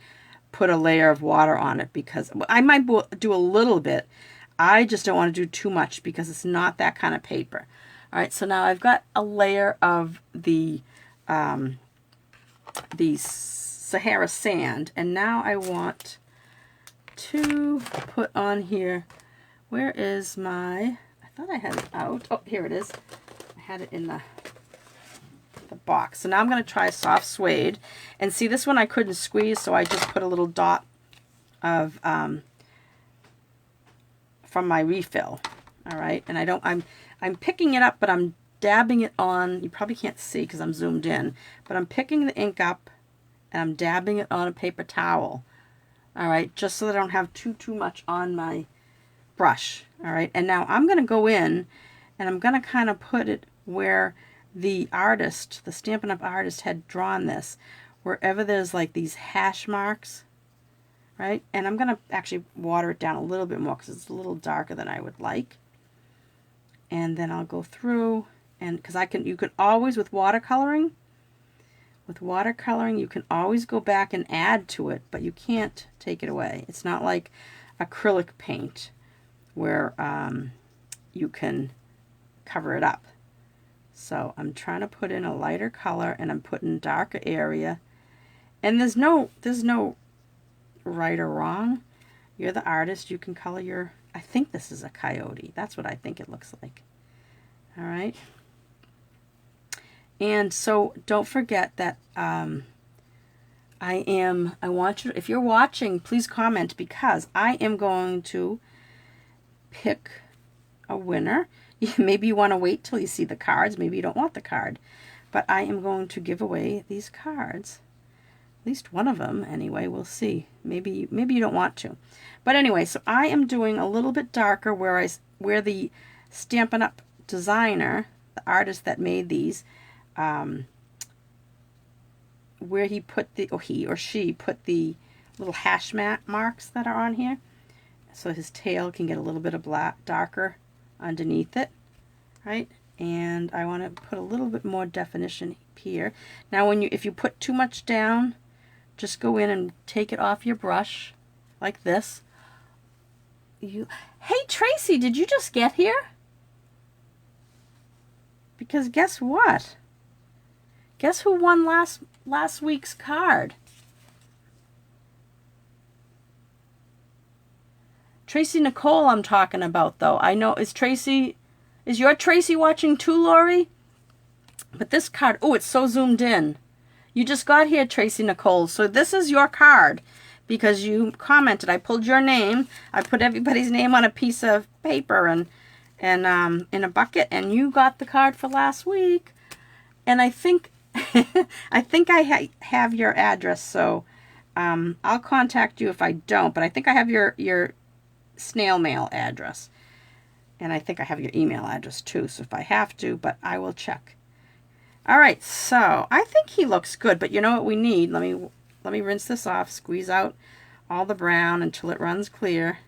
S1: put a layer of water on it, because I might do a little bit. I just don't want to do too much because it's not that kind of paper. All right, so now I've got a layer of the Sahara Sand, and now I want to put on here, where is my, I thought I had it out. Oh, here it is. I had it in the box. So now I'm going to try soft suede, and see, this one I couldn't squeeze, so I just put a little dot of from my refill. All right, and I'm picking it up, but I'm dabbing it on. You probably can't see because I'm zoomed in, but I'm picking the ink up and I'm dabbing it on a paper towel. All right, just so that I don't have too much on my brush. All right, and now I'm going to go in and I'm going to kind of put it where the artist, the Stampin' Up! Artist, had drawn this, wherever there's like these hash marks. Right, and I'm going to actually water it down a little bit more because it's a little darker than I would like. And then I'll go through, and because you can always, with watercoloring, you can always go back and add to it, but you can't take it away. It's not like acrylic paint where you can cover it up. So I'm trying to put in a lighter color, and I'm putting darker area. And there's no right or wrong. You're the artist. You can color your, I think this is a coyote. That's what I think it looks like. All right. And so don't forget that I want you, if you're watching, please comment, because I am going to pick a winner. Maybe you want to wait till you see the cards. Maybe you don't want the card. But I am going to give away these cards. At least one of them, anyway. We'll see. Maybe you don't want to. But anyway, so I am doing a little bit darker where the Stampin' Up! Designer, the artist that made these, where he put the, or he or she put the little hash marks that are on here. So his tail can get a little bit of darker underneath it, right? And I want to put a little bit more definition here. Now if you put too much down, just go in and take it off your brush like this. Hey Tracy, did you just get here? Because guess what? Guess who won last week's card? Tracy Nicole I'm talking about, though. I know, is your Tracy watching too, Lori? But this card, oh, it's so zoomed in. You just got here, Tracy Nicole. So this is your card because you commented. I pulled your name. I put everybody's name on a piece of paper and in a bucket, and you got the card for last week. And I think I have your address, so I'll contact you if I don't. But I think I have your snail mail address, and I think I have your email address too. So if I have to, but I will check. All right, so I think he looks good, but you know what we need? Let me rinse this off, squeeze out all the brown until it runs clear.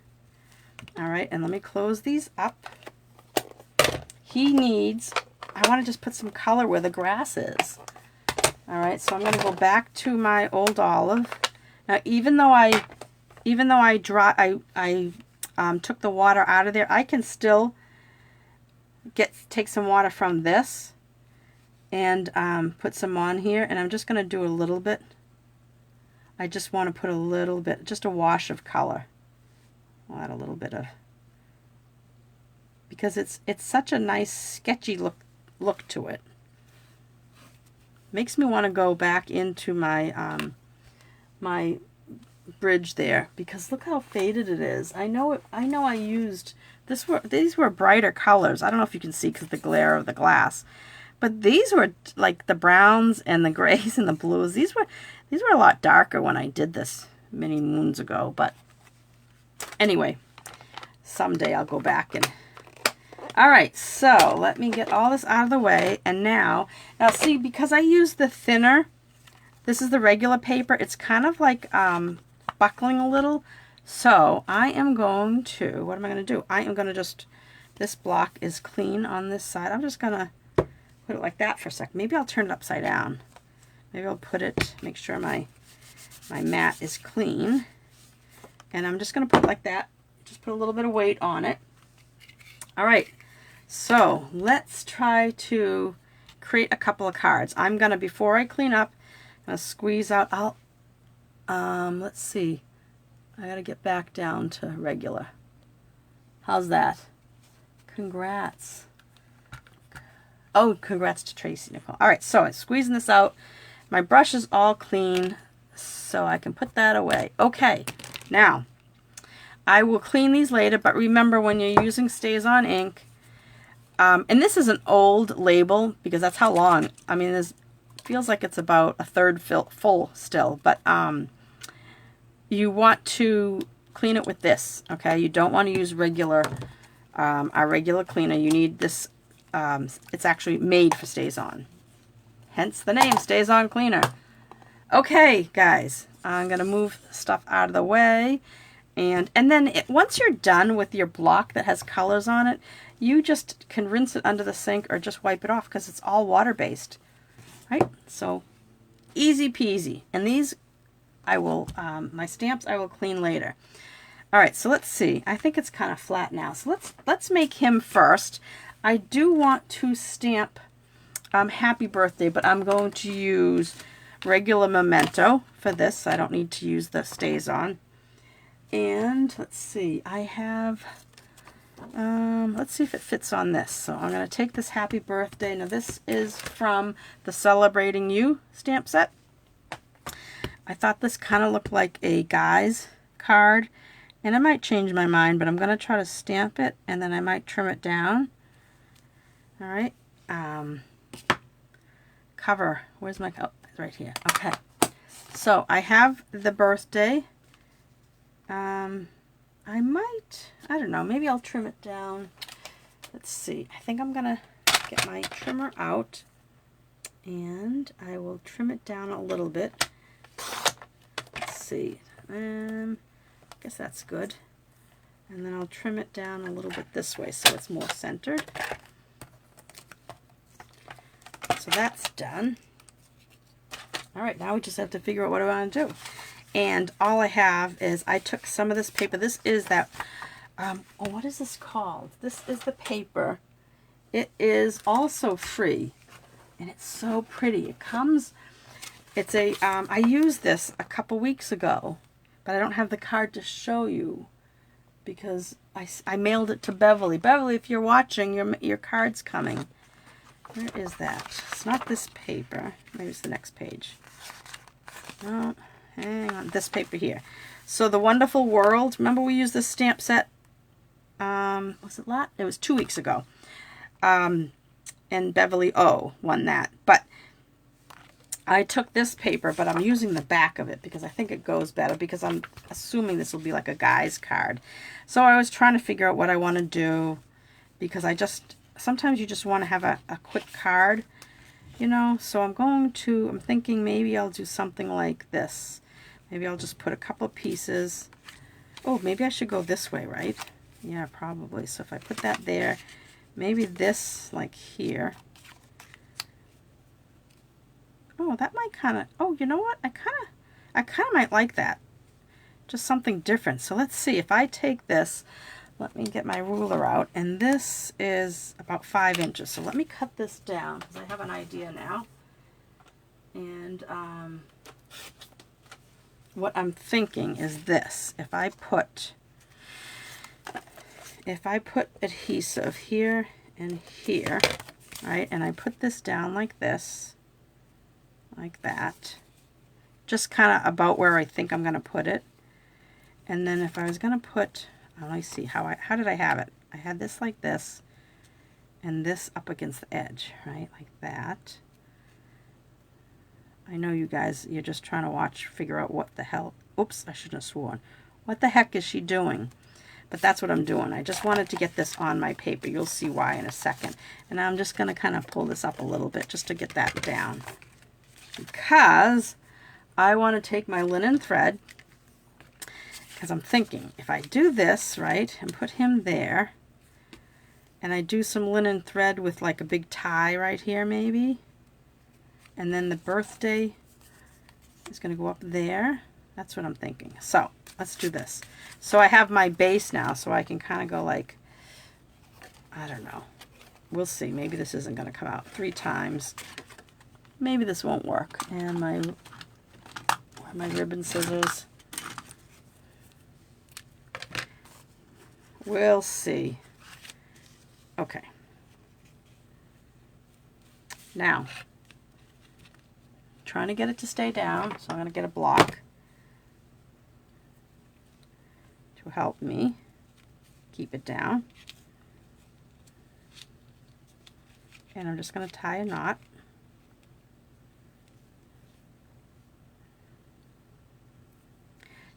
S1: All right, and let me close these up. He needs, I want to just put some color where the grass is. All right, so I'm going to go back to my old olive. Now, even though I took the water out of there, I can still take some water from this and put some on here, and I'm just going to do a little bit. I just want to put a little bit, just a wash of color. I'll add a little bit of, because it's such a nice sketchy look to it. Makes me want to go back into my my bridge there, because look how faded it is. I know I used these were brighter colors. I don't know if you can see because of the glare of the glass. But these were like the browns and the grays and the blues. These were a lot darker when I did this many moons ago. But anyway, someday I'll go back and... All right, so let me get all this out of the way. And now see, because I used the thinner, this is the regular paper, it's kind of like buckling a little. So I am going to, what am I going to do? I am going to just, this block is clean on this side. I'm just going to put it like that for a second. Maybe I'll turn it upside down. Maybe I'll put it, make sure my mat is clean. And I'm just going to put it like that. Just put a little bit of weight on it. All right. So let's try to create a couple of cards. I'm going to, before I clean up, I'm going to squeeze out. Let's see. I got to get back down to regular. How's that? Congrats. Oh, congrats to Tracy Nicole. All right, so I'm squeezing this out. My brush is all clean, so I can put that away. Okay, now, I will clean these later, but remember when you're using Stays On ink, and this is an old label, because that's how long, I mean, it feels like it's about a third full still, but you want to clean it with this, okay? You don't want to use regular, our regular cleaner. You need this. It's actually made for Stays On. Hence the name, Stays On Cleaner. Okay, guys, I'm going to move stuff out of the way. And then once you're done with your block that has colors on it, you just can rinse it under the sink or just wipe it off because it's all water-based. Right? So, easy peasy. And these, I will, my stamps I will clean later. All right, so let's see. I think it's kind of flat now. So let's make him first. I do want to stamp happy birthday, but I'm going to use regular memento for this. I don't need to use the stays on. And let's see, I have, let's see if it fits on this. So I'm going to take this happy birthday. Now this is from the Celebrating You stamp set. I thought this kind of looked like a guy's card, and I might change my mind, but I'm going to try to stamp it, and then I might trim it down. All right. Cover. Where's my, oh, it's right here. Okay. So I have the birthday. I might, I don't know, maybe I'll trim it down. Let's see. I think I'm going to get my trimmer out, and I will trim it down a little bit. Let's see. I guess that's good. And then I'll trim it down a little bit this way so it's more centered. So that's done. All right, now we just have to figure out what I want to do. And all I have is I took some of this paper. This is that, oh, what is this called? This is the paper. It is also free, and it's so pretty. It comes, it's a, I used this a couple weeks ago, but I don't have the card to show you because I mailed it to Beverly. Beverly, if you're watching, your card's coming. Where is that? It's not this paper. Maybe it's the next page. No, hang on. This paper here. So the Wonderful World. Remember we used this stamp set? Was it last? It was 2 weeks ago. And Beverly O won that. But I took this paper, but I'm using the back of it because I think it goes better, because I'm assuming this will be like a guy's card. So I was trying to figure out what I want to do, because sometimes you just want to have a quick card, you know. So I'm thinking maybe I'll do something like this. Maybe I'll just put a couple of pieces. Oh, maybe I should go this way, right? Yeah, probably. So if I put that there, maybe this like here. Oh, that might kind of, oh, you know what? I kind of might like that. Just something different. So let's see. If I take this, let me get my ruler out, and this is about 5 inches. So let me cut this down because I have an idea now. And what I'm thinking is this. If I put adhesive here and here, right, and I put this down like this, like that, just kind of about where I think I'm going to put it. And then if I was going to put, let me see, how did I have it? I had this like this, and this up against the edge, right, like that. I know you guys, you're just trying to figure out what the hell, oops, I shouldn't have sworn. What the heck is she doing? But that's what I'm doing. I just wanted to get this on my paper. You'll see why in a second. And I'm just going to kind of pull this up a little bit just to get that down, because I want to take my linen thread, because I'm thinking if I do this, right, and put him there, and I do some linen thread with like a big tie right here maybe, and then the birthday is going to go up there. That's what I'm thinking. So let's do this. So I have my base now, so I can kind of go like, I don't know. We'll see. Maybe this isn't going to come out 3 times. Maybe this won't work. And my ribbon scissors. We'll see. Okay. Now, trying to get it to stay down, so I'm going to get a block to help me keep it down. And I'm just going to tie a knot.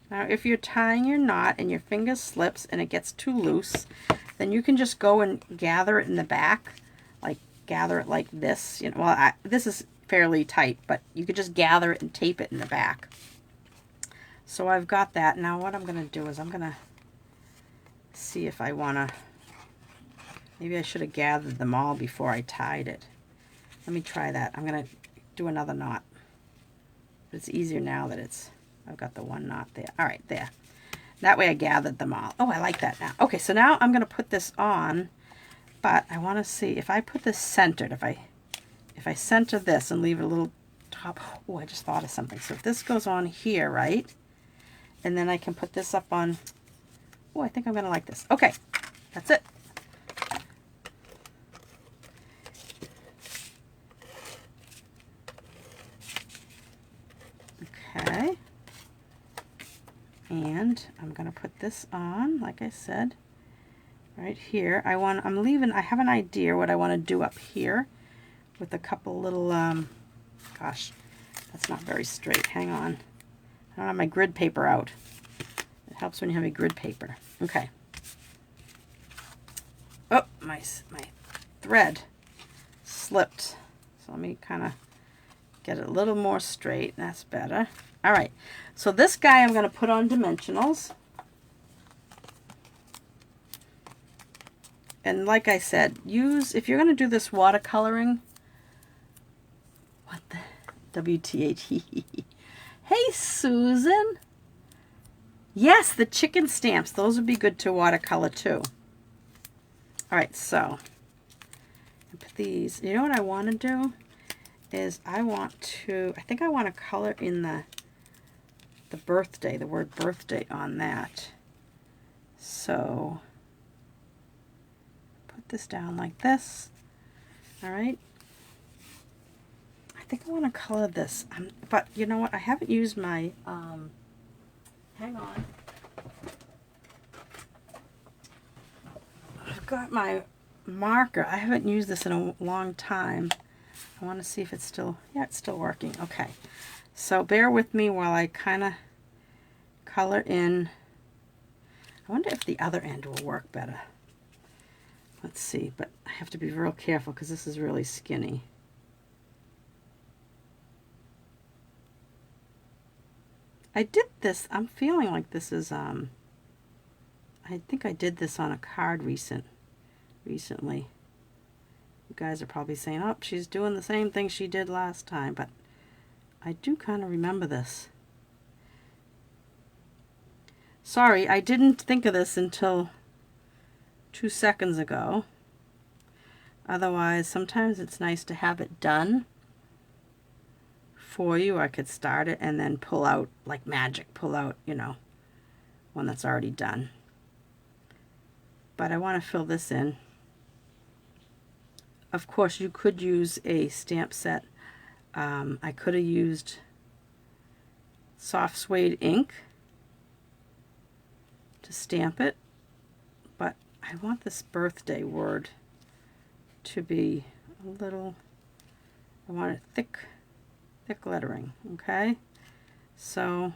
S1: Now, if you're tying your knot and your finger slips and it gets too loose, then you can just go and gather it in the back, like gather it like this. You know, well, this is fairly tight, but you could just gather it and tape it in the back. So I've got that. Now what I'm going to do is I'm going to see if I want to, maybe I should have gathered them all before I tied it. Let me try that. I'm going to do another knot. But it's easier now that I've got the one knot there. All right, there. That way I gathered them all. Oh, I like that now. Okay, so now I'm going to put this on But I want to see if I put this centered, if I center this and leave it a little top. Oh, I just thought of something. So if this goes on here, right? And then I can put this up on, oh, I think I'm going to like this. Okay, that's it. Okay. And I'm going to put this on, like I said, right here. I have an idea what I want to do up here with a couple little, gosh, that's not very straight. Hang on. I don't have my grid paper out. It helps when you have a grid paper. Okay. Oh, my thread slipped. So let me kind of get it a little more straight. That's better. All right. So this guy I'm going to put on dimensionals. And like I said, if you're going to do this watercoloring, what the WTH? Hey, Susan. Yes, the chicken stamps. Those would be good to watercolor too. All right, so I put these. You know what I want to do is I think I want to color in the birthday, the word birthday on that. So put this down like this. All right. I think I want to color this, but you know what? I haven't used my, hang on. I've got my marker. I haven't used this in a long time. I want to see if it's still, yeah, it's still working. Okay. So bear with me while I kind of color in. I wonder if the other end will work better. Let's see, but I have to be real careful because this is really skinny. I did this, I'm feeling like this is, I think I did this on a card recently. You guys are probably saying, oh, she's doing the same thing she did last time, but I do kind of remember this. Sorry, I didn't think of this until 2 seconds ago. Otherwise, sometimes it's nice to have it done for you. I could start it and then pull out, like magic, pull out, you know, one that's already done. But I want to fill this in. Of course, you could use a stamp set. I could have used soft suede ink to stamp it, but I want this birthday word to be a little, I want it thick lettering, okay? So,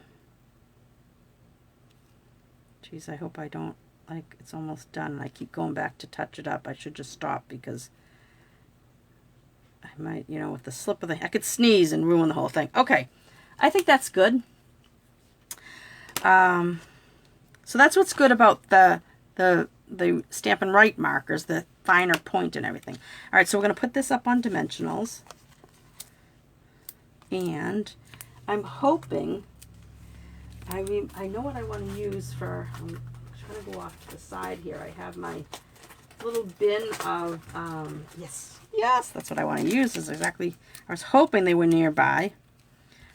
S1: geez, I hope I don't, like, it's almost done and I keep going back to touch it up. I should just stop because I might, you know, with the slip of I could sneeze and ruin the whole thing. Okay, I think that's good. So that's what's good about the Stampin' Write markers, the finer point and everything. All right, so we're going to put this up on dimensionals. And I'm hoping, I know what I want to use for, I'm trying to go off to the side here. I have my little bin of, yes, that's what I want to use. Is exactly, I was hoping they were nearby.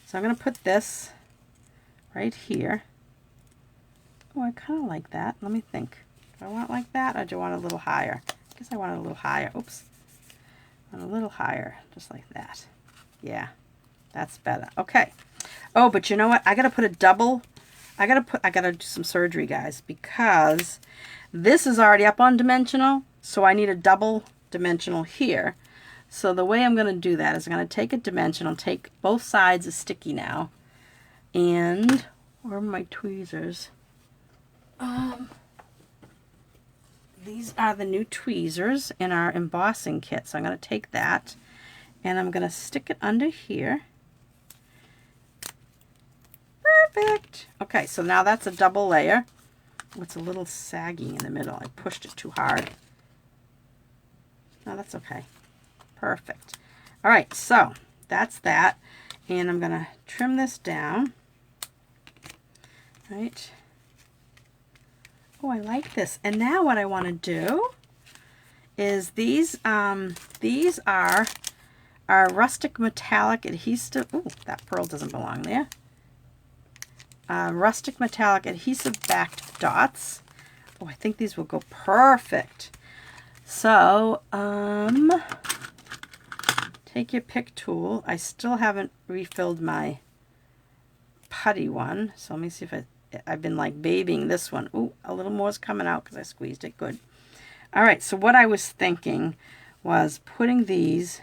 S1: So I'm going to put this right here. Oh, I kind of like that. Let me think. Do I want it like that or do I want it a little higher? I guess I want it a little higher. Oops. I want it a little higher, just like that. Yeah, that's better. Okay. Oh, but you know what? I got to put a double. I got to do some surgery, guys, because this is already up on dimensional, so I need a double dimensional here. So the way I'm going to do that is I'm going to take a dimensional, take both sides is sticky now, and where are my tweezers? These are the new tweezers in our embossing kit. So I'm going to take that and I'm going to stick it under here. Perfect. Okay, so now that's a double layer. Oh, it's a little saggy in the middle. I pushed it too hard. No, that's okay. Perfect. All right, so that's that. And I'm going to trim this down. All right. Oh, I like this. And now what I want to do is these are our rustic metallic adhesive. Ooh, that pearl doesn't belong there. Rustic metallic adhesive backed dots. Oh, I think these will go perfect. So, take your pick tool. I still haven't refilled my putty one, so let me see if I've been like babying this one. Ooh, a little more is coming out because I squeezed it good. All right, so what I was thinking was putting these,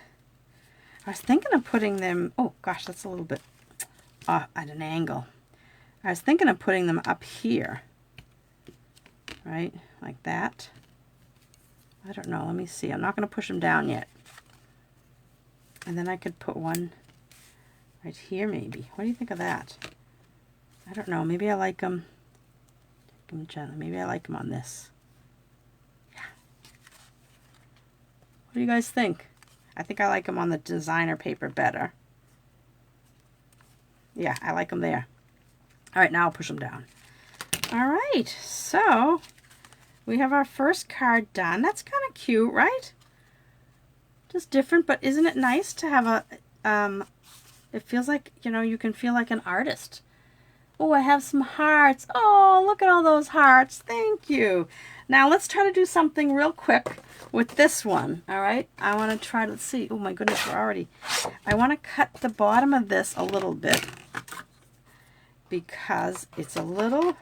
S1: I was thinking of putting them, oh gosh, that's a little bit at an angle. I was thinking of putting them up here, right, like that. I don't know, let me see. I'm not going to push them down yet. And then I could put one right here maybe. What do you think of that? I don't know, maybe I like them, take them gently. Maybe I like them on this. Yeah. What do you guys think? I think I like them on the designer paper better. Yeah, I like them there. All right, now I'll push them down. All right, so we have our first card done. That's kind of cute, right? Just different, but isn't it nice to have a, it feels like, you know, you can feel like an artist. Oh, I have some hearts. Oh, look at all those hearts. Thank you. Now let's try to do something real quick with this one. All right, I want to try, let's see. Oh my goodness, we're already, I want to cut the bottom of this a little bit because it's a little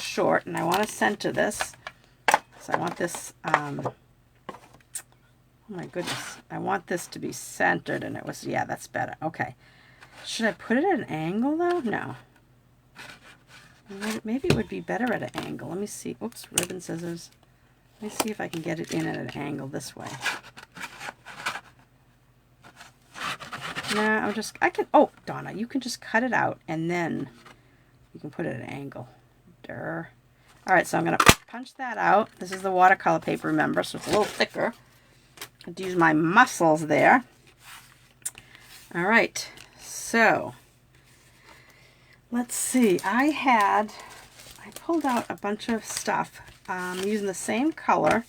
S1: short, and I want to center this. So I want this, oh my goodness, I want this to be centered, and it was, yeah, that's better. Okay. Should I put it at an angle though? No. Maybe it would be better at an angle. Let me see. Oops, ribbon scissors. Let me see if I can get it in at an angle this way. No, I can, oh, Donna, you can just cut it out and then you can put it at an angle. Durr. All right, so I'm going to punch that out. This is the watercolor paper, remember, so it's a little thicker. I have to use my muscles there. All right, so let's see. I pulled out a bunch of stuff using the same color.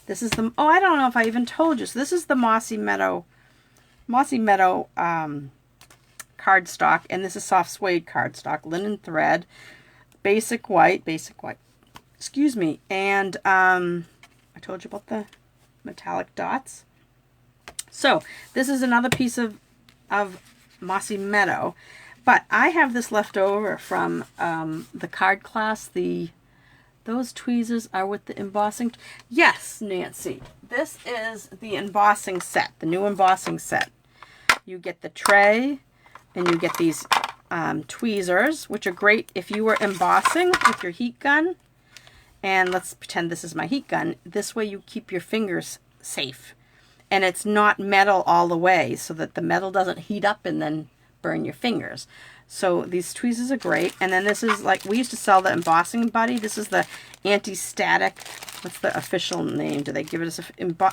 S1: This is the, oh, I don't know if I even told you. So this is the Mossy Meadow cardstock, and this is soft suede cardstock, linen thread, basic white, excuse me, and I told you about the metallic dots. So this is another piece of Mossy Meadow, but I have this left over from the card class. Those tweezers are with the embossing. Yes, Nancy, this is the embossing set, the new embossing set. You get the tray, and you get these tweezers, which are great if you were embossing with your heat gun. And let's pretend this is my heat gun. This way you keep your fingers safe. And it's not metal all the way, so that the metal doesn't heat up and then burn your fingers. So these tweezers are great. And then this is like, we used to sell the embossing buddy. This is the anti-static, what's the official name? Do they give it as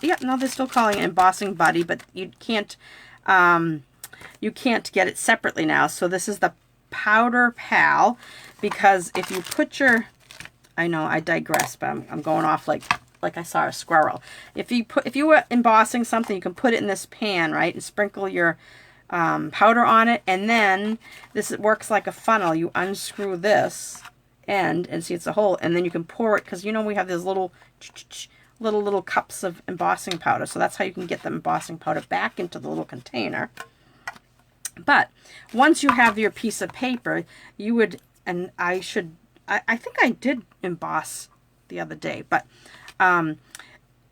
S1: yeah, no, they're still calling it embossing buddy, but you can't get it separately now. So this is the Powder Pal, because if you put your, I know I digress, but I'm going off like I saw a squirrel. If you were embossing something, you can put it in this pan, right, and sprinkle your powder on it, and then it works like a funnel. You unscrew this end and see it's a hole, and then you can pour it, because you know we have these little cups of embossing powder, so that's how you can get the embossing powder back into the little container. But once you have your piece of paper, you would, and I think I did emboss the other day, but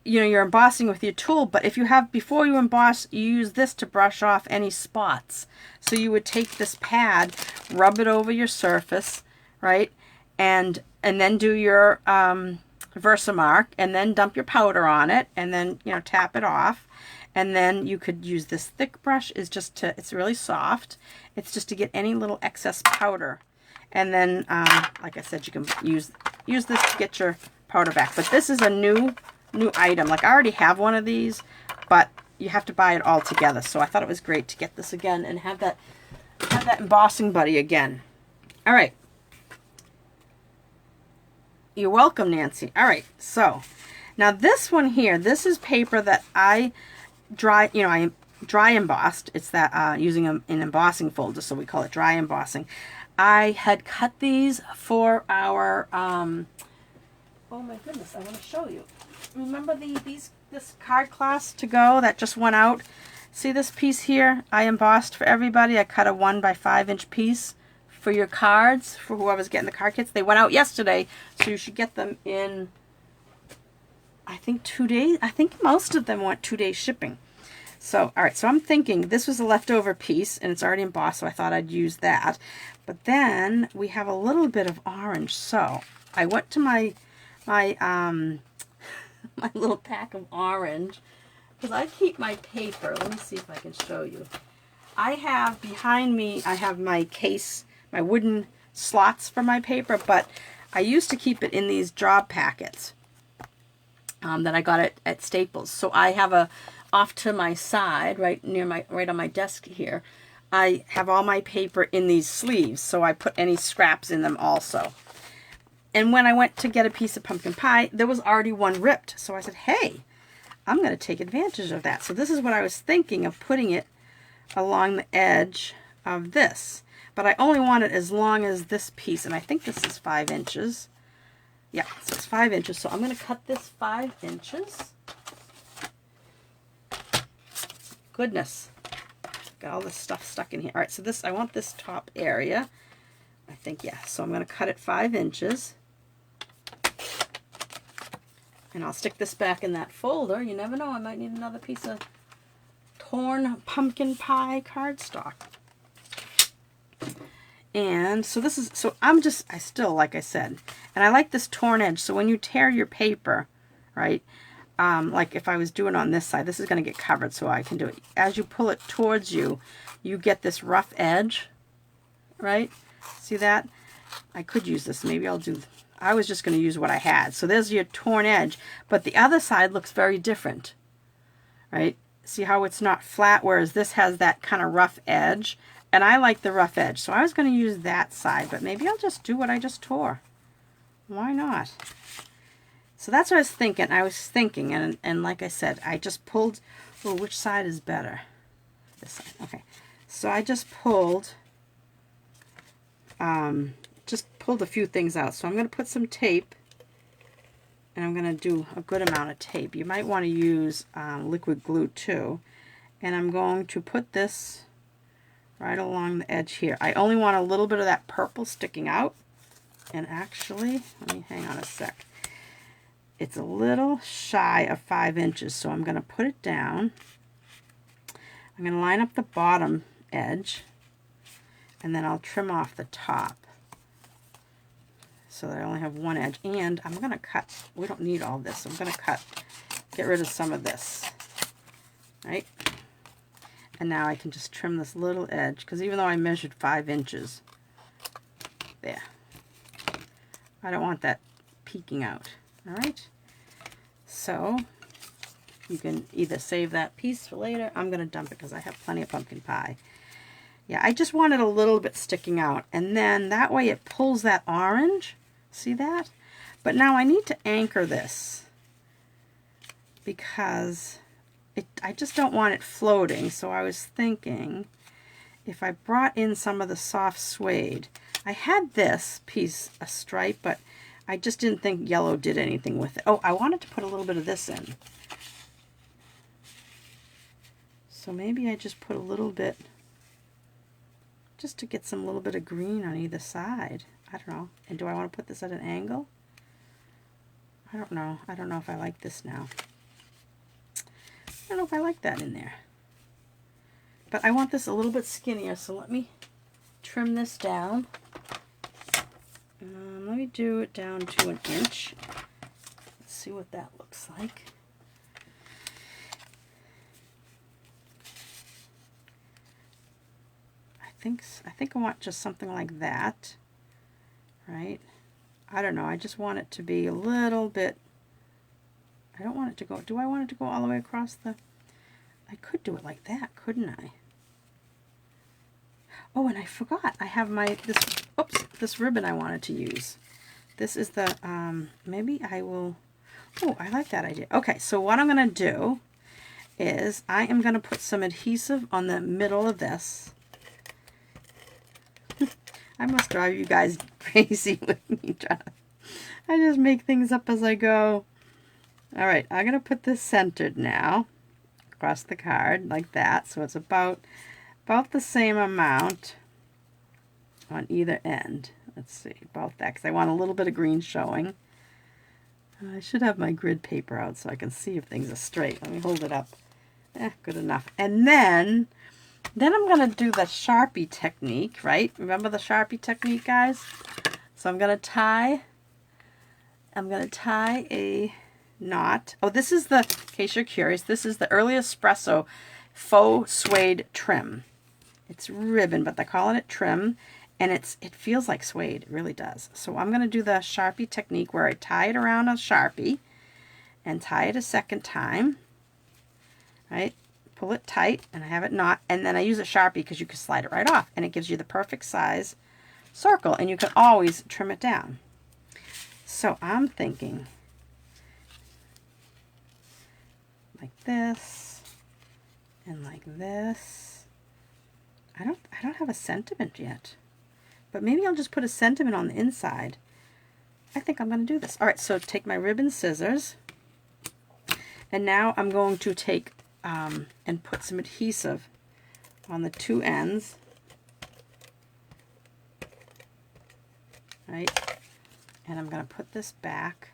S1: you know, you're embossing with your tool, but if you have, before you emboss, you use this to brush off any spots. So you would take this pad, rub it over your surface, right, and then do your Versamark, and then dump your powder on it, and then, you know, tap it off. And then you could use this thick brush, is just to, it's really soft, it's just to get any little excess powder. And then like I said, you can use this to get your powder back. But this is a new item. Like, I already have one of these, but you have to buy it all together. So I thought it was great to get this again and have that embossing buddy again. All right. You're welcome, Nancy. All right, so now this one here, this is paper that I dry embossed. It's that using an embossing folder, so we call it dry embossing. I had cut these for our, oh my goodness, I want to show you. Remember this card class to go that just went out? See this piece here? I embossed for everybody. I cut a 1 by 5 inch piece for your cards, for whoever's getting the card kits. They went out yesterday, so you should get them in, I think, 2 days. I think most of them went 2 days shipping. So, all right, so I'm thinking this was a leftover piece, and it's already embossed, so I thought I'd use that. But then we have a little bit of orange, so I went to my my little pack of orange, because I keep my paper. Let me see if I can show you. I have behind me, I have my case, my wooden slots for my paper, but I used to keep it in these job packets that I got at Staples. So I have a off to my side, right on my desk here. I have all my paper in these sleeves, so I put any scraps in them also. And when I went to get a piece of pumpkin pie, there was already one ripped. So I said, hey, I'm going to take advantage of that. So this is what I was thinking of, putting it along the edge of this. But I only want it as long as this piece, and I think this is 5 inches. Yeah, so it's 5 inches. So I'm going to cut this 5 inches. Goodness, got all this stuff stuck in here. All right, so this, I want this top area. I think, yeah. So I'm going to cut it 5 inches. And I'll stick this back in that folder. You never know, I might need another piece of torn pumpkin pie cardstock. And so this is, so I still, like I said, and I like this torn edge. So when you tear your paper, right, like if I was doing on this side, this is going to get covered, so I can do it. As you pull it towards you, you get this rough edge, right? See that? I could use this. Maybe I'll do, I was just going to use what I had. So there's your torn edge, but the other side looks very different, right? See how it's not flat, whereas this has that kind of rough edge. And I like the rough edge, so I was going to use that side, but maybe I'll just do what I just tore. Why not? So that's what I was thinking. And like I said, I just pulled, oh, which side is better? This side, okay. So I just pulled a few things out. So I'm going to put some tape, and I'm going to do a good amount of tape. You might want to use liquid glue too. And I'm going to put this right along the edge here. I only want a little bit of that purple sticking out. And actually, let me hang on a sec. It's a little shy of 5 inches, so I'm going to put it down. I'm going to line up the bottom edge, and then I'll trim off the top so that I only have one edge. And I'm going to cut, we don't need all this, so I'm going to get rid of some of this, right? And now I can just trim this little edge, because even though I measured 5 inches, there, I don't want that peeking out. All right, so you can either save that piece for later. I'm going to dump it because I have plenty of pumpkin pie. Yeah, I just want it a little bit sticking out, and then that way it pulls that orange. See that? But now I need to anchor this because I just don't want it floating. So I was thinking if I brought in some of the soft suede. I had this piece, a stripe, but I just didn't think yellow did anything with it. Oh, I wanted to put a little bit of this in. So maybe I just put a little bit, just to get some little bit of green on either side. I don't know. And do I want to put this at an angle? I don't know. I don't know if I like this now. I don't know if I like that in there. But I want this a little bit skinnier, so let me trim this down. Let me do it down to 1 inch. Let's see what that looks like. I think I want just something like that, right? I don't know. I just want it to be a little bit. I don't want it to go. Do I want it to go all the way across the? I could do it like that, couldn't I? Oh, and I forgot. I have this ribbon I wanted to use. This is the, maybe I will, oh, I like that idea. Okay, so what I'm going to do is I am going to put some adhesive on the middle of this. I must drive you guys crazy with me. I just make things up as I go. All right, I'm going to put this centered now across the card like that. So it's about the same amount on either end. Let's see, about that, because I want a little bit of green showing. I should have my grid paper out so I can see if things are straight. Let me hold it up. Good enough. And then I'm going to do the Sharpie technique, right? Remember the Sharpie technique, guys? So I'm going to tie a knot. Oh, this is the, in case you're curious, this is the Early Espresso faux suede trim. It's ribbon, but they're calling it trim, and it feels like suede. It really does. So I'm going to do the Sharpie technique where I tie it around a Sharpie and tie it a second time, right? Pull it tight, and I have it knot, and then I use a Sharpie because you can slide it right off, and it gives you the perfect size circle, and you can always trim it down. So I'm thinking like this and like this. I don't have a sentiment yet, but maybe I'll just put a sentiment on the inside. I think I'm going to do this. All right, so take my ribbon scissors, and now I'm going to take and put some adhesive on the two ends, right? And I'm going to put this back,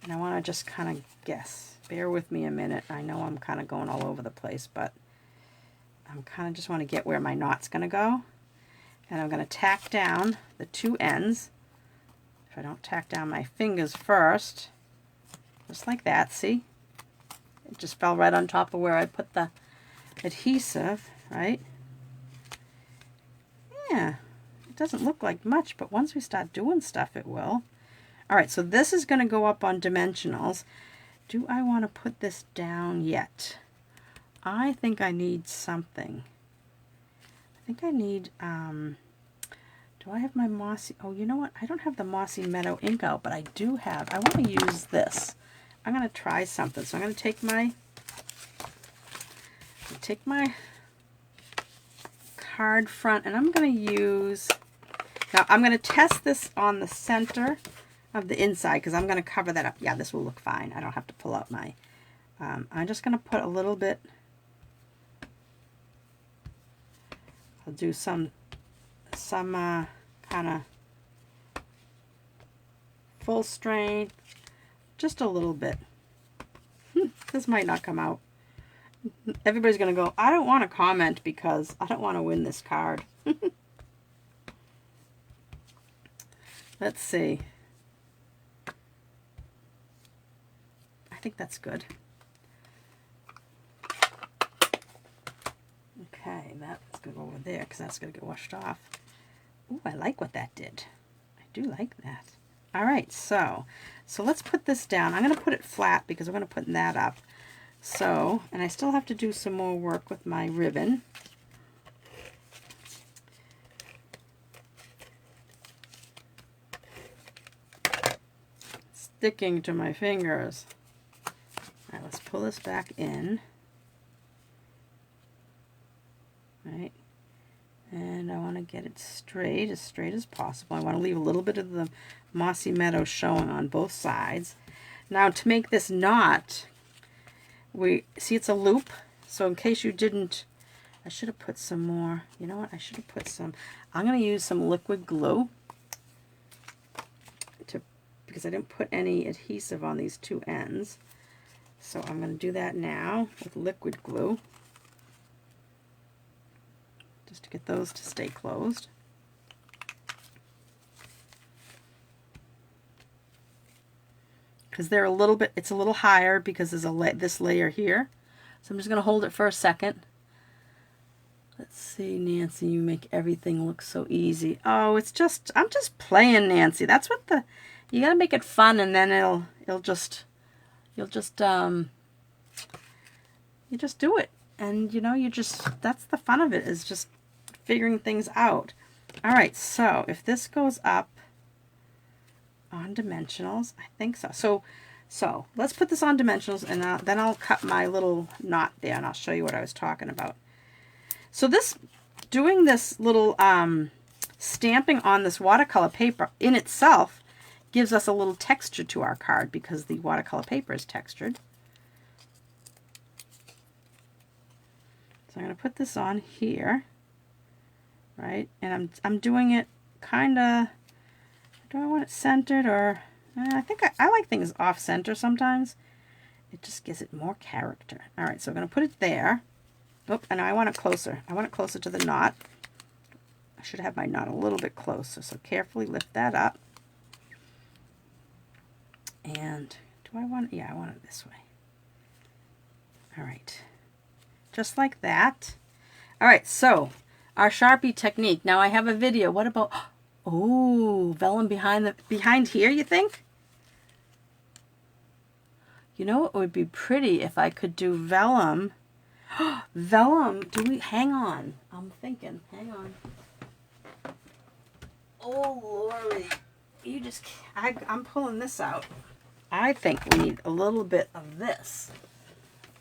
S1: and I want to just kind of guess. Bear with me a minute. I know I'm kind of going all over the place, but I'm kind of just want to get where my knot's going to go. And I'm going to tack down the two ends. If I don't tack down my fingers first, just like that, see? It just fell right on top of where I put the adhesive, right? Yeah, it doesn't look like much, but once we start doing stuff, it will. All right, so this is going to go up on dimensionals. Do I want to put this down yet? I think I need something. I think I need, do I have my Mossy, oh, you know what? I don't have the Mossy Meadow ink out, but I do have, I want to use this. I'm going to try something. So I'm going to take my card front, and I'm going to use, now I'm going to test this on the center of the inside because I'm going to cover that up. Yeah, this will look fine. I don't have to pull out my, I'm just going to put a little bit, I'll do some kind of full strength, just a little bit. This might not come out. Everybody's going to go, I don't want to comment because I don't want to win this card. Let's see. I think that's good. Okay, that's going to go over there because that's going to get washed off. Ooh, I like what that did. I do like that. All right, so let's put this down. I'm going to put it flat because we're going to put that up. So, and I still have to do some more work with my ribbon. Sticking to my fingers. All right, let's pull this back in. Right, and I want to get it straight as possible. I want to leave a little bit of the Mossy Meadow showing on both sides. Now to make this knot, we see it's a loop, so in case you didn't, I should have put some more, you know what, I should have put some, I'm going to use some liquid glue because I didn't put any adhesive on these two ends. So I'm going to do that now with liquid glue, just to get those to stay closed. Because they're a little bit, it's a little higher because there's this layer here. So I'm just going to hold it for a second. Let's see, Nancy, you make everything look so easy. Oh, it's just, I'm just playing, Nancy. That's what you got to make it fun, and then you just do it. And you know, that's the fun of it, is just figuring things out. All right, so if this goes up on dimensionals. I think so. So let's put this on dimensionals, and then I'll cut my little knot there, and I'll show you what I was talking about. So doing this little stamping on this watercolor paper in itself gives us a little texture to our card because the watercolor paper is textured. So I'm going to put this on here, right? And I'm doing it kind of, do I want it centered, or I think I like things off center sometimes. It just gives it more character. All right, so I'm going to put it there. Oh, and I want it closer. I want it closer to the knot. I should have my knot a little bit closer, so carefully lift that up. And do I want it? Yeah, I want it this way. All right. Just like that. All right, so our Sharpie technique. Now I have a video. What about, oh, vellum behind here, you think? You know, it would be pretty if I could do vellum. Vellum, hang on. I'm thinking, hang on. Oh, Lori, I'm pulling this out. I think we need a little bit of this.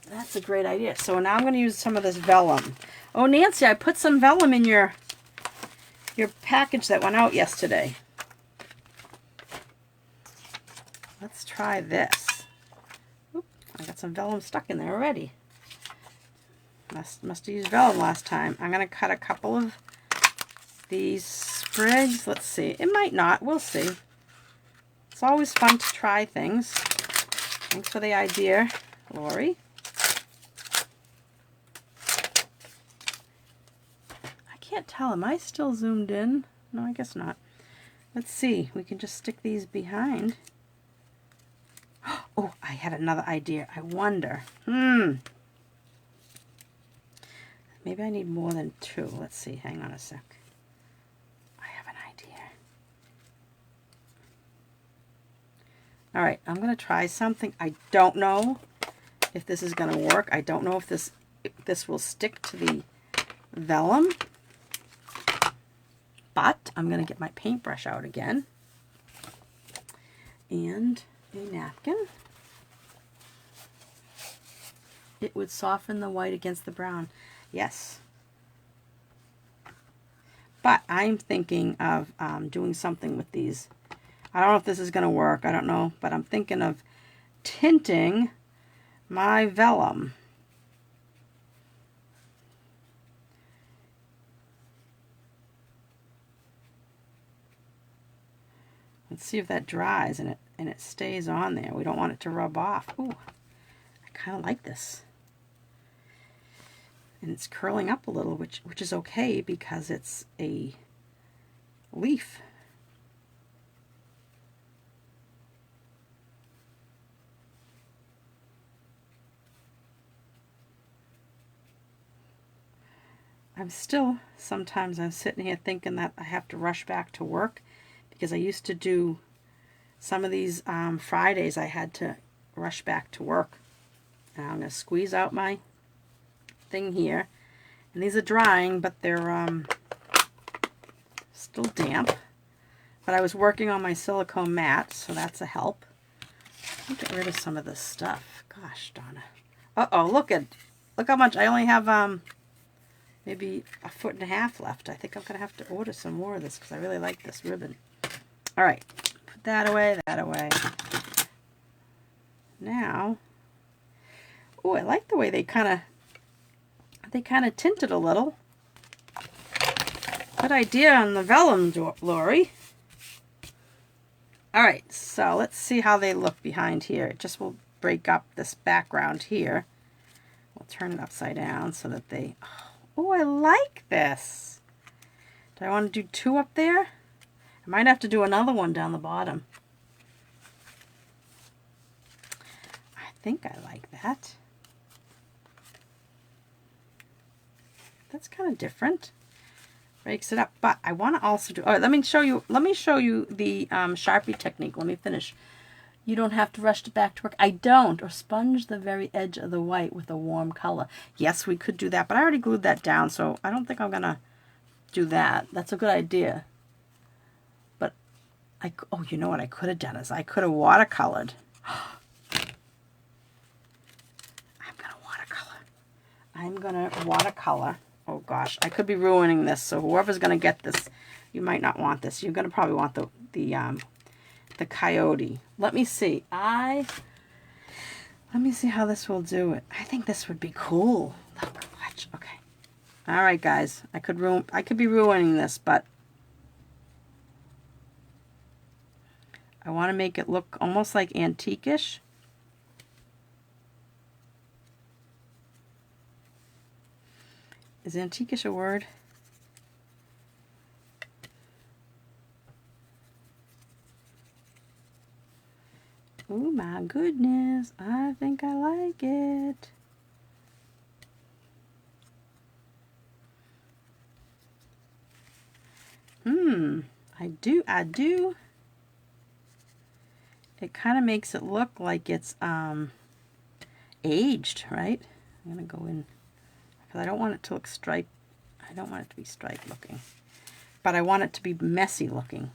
S1: That's a great idea. So now I'm going to use some of this vellum. Oh, Nancy, I put some vellum in your package that went out yesterday. Let's try this. Oop, I got some vellum stuck in there already. Must have used vellum last time. I'm going to cut a couple of these sprigs. Let's see. It might not. We'll see. It's always fun to try things. Thanks for the idea, Lori. I can't tell. Am I still zoomed in? No, I guess not. Let's see. We can just stick these behind. Oh, I had another idea. I wonder. Maybe I need more than two. Let's see. Hang on a sec. I have an idea. All right. I'm going to try something. I don't know if this is going to work. I don't know if this will stick to the vellum. But I'm going to get my paintbrush out again. And a napkin. It would soften the white against the brown. Yes. But I'm thinking of doing something with these. I don't know if this is going to work. I don't know. But I'm thinking of tinting my vellum. Let's see if that dries and it stays on there. We don't want it to rub off. Ooh, I kind of like this. And it's curling up a little, which is okay because it's a leaf. Sometimes I'm sitting here thinking that I have to rush back to work because I used to do some of these Fridays I had to rush back to work. Now I'm going to squeeze out my thing here. And these are drying, but they're still damp. But I was working on my silicone mat, so that's a help. I'll get rid of some of this stuff. Gosh, Donna. Uh-oh, look how much. I only have maybe 1.5 foot left. I think I'm going to have to order some more of this because I really like this ribbon. All right, put that away, that away. Now, oh, I like the way they kind of tinted a little. Good idea on the vellum, Lori. All right, so let's see how they look behind here. It just will break up this background here. We'll turn it upside down so that they, oh, I like this. Do I want to do two up there? I might have to do another one down the bottom. I think I like that. That's kind of different. Breaks it up, but I want to also do. Oh, let me show you the Sharpie technique. Let me finish. You don't have to rush back to work. I don't. Or sponge the very edge of the white with a warm color. Yes, we could do that, but I already glued that down, so I don't think I'm gonna do that. That's a good idea. But Oh, you know what I could have done is I could have watercolored. I'm gonna watercolor. Oh gosh, I could be ruining this. So whoever's gonna get this, you might not want this. You're gonna probably want the coyote. Let me see. Let me see how this will do it. I think this would be cool. Look, watch. Okay. All right, guys. I could be ruining this, but I want to make it look almost like antique-ish. Is antique-ish a word? Oh my goodness, I think I like it. I do. It kind of makes it look like it's aged, right? I'm gonna go in, because I don't want it to look striped. I don't want it to be striped looking, but I want it to be messy looking.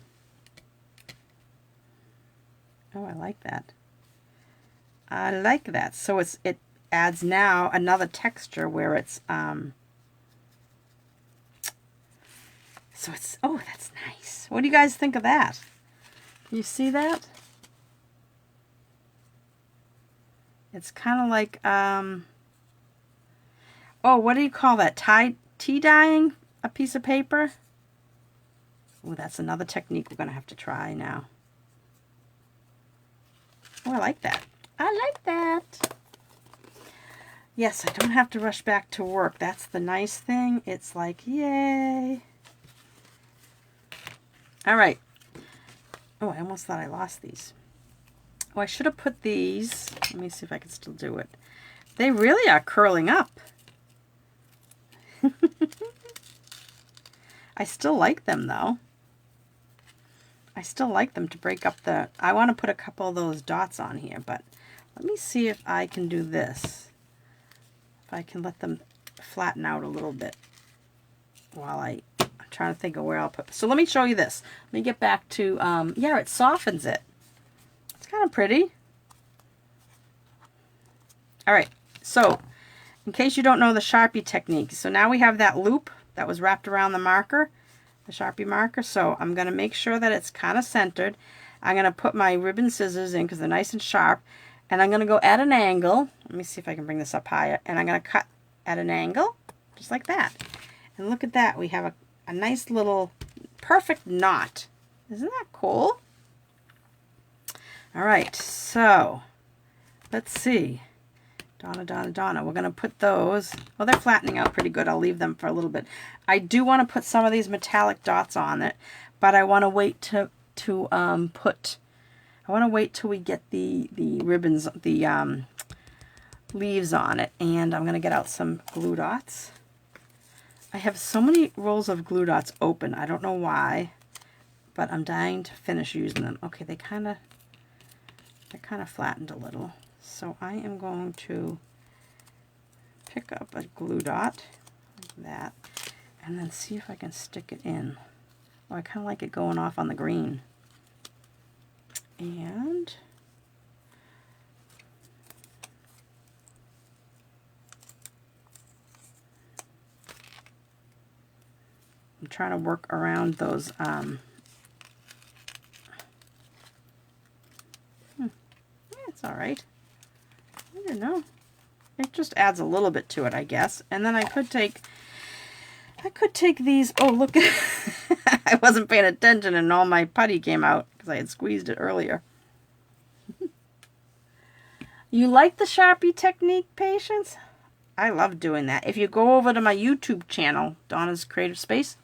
S1: Oh, I like that. I like that. So it adds now another texture where it's so it's, oh, that's nice. What do you guys think of that? You see that? It's kind of like oh, what do you call that? Tea dyeing a piece of paper? Oh, that's another technique we're going to have to try now. Oh, I like that. I like that. Yes, I don't have to rush back to work. That's the nice thing. It's like, yay. All right. Oh, I almost thought I lost these. Oh, I should have put these. Let me see if I can still do it. They really are curling up. I still like them, though. I still like them to break up the... I want to put a couple of those dots on here, but let me see if I can do this. If I can let them flatten out a little bit while I'm trying to think of where I'll put... So let me show you this. Let me get back to... yeah, it softens it. It's kind of pretty. All right, so in case you don't know the Sharpie technique, so now we have that loop that was wrapped around the marker, the Sharpie marker. So I'm going to make sure that it's kind of centered. I'm going to put my ribbon scissors in because they're nice and sharp, and I'm going to go at an angle. Let me see if I can bring this up higher, and I'm going to cut at an angle just like that. And look at that, we have a nice little perfect knot. Isn't that cool? All right, so let's see. Donna. We're going to put those. Well, they're flattening out pretty good. I'll leave them for a little bit. I do want to put some of these metallic dots on it, but I want to wait I want to wait till we get the ribbons, the leaves on it, and I'm going to get out some glue dots. I have so many rolls of glue dots open. I don't know why, but I'm dying to finish using them. Okay, they're kind of flattened a little. So I am going to pick up a glue dot like that and then see if I can stick it in. Oh, I kind of like it going off on the green. And I'm trying to work around those it's all right. I don't know. It just adds a little bit to it, I guess. And then I could take these. Oh, look. I wasn't paying attention and all my putty came out because I had squeezed it earlier. You like the Sharpie technique, Patience? I love doing that. If you go over to my YouTube channel, Donna's Creative Space,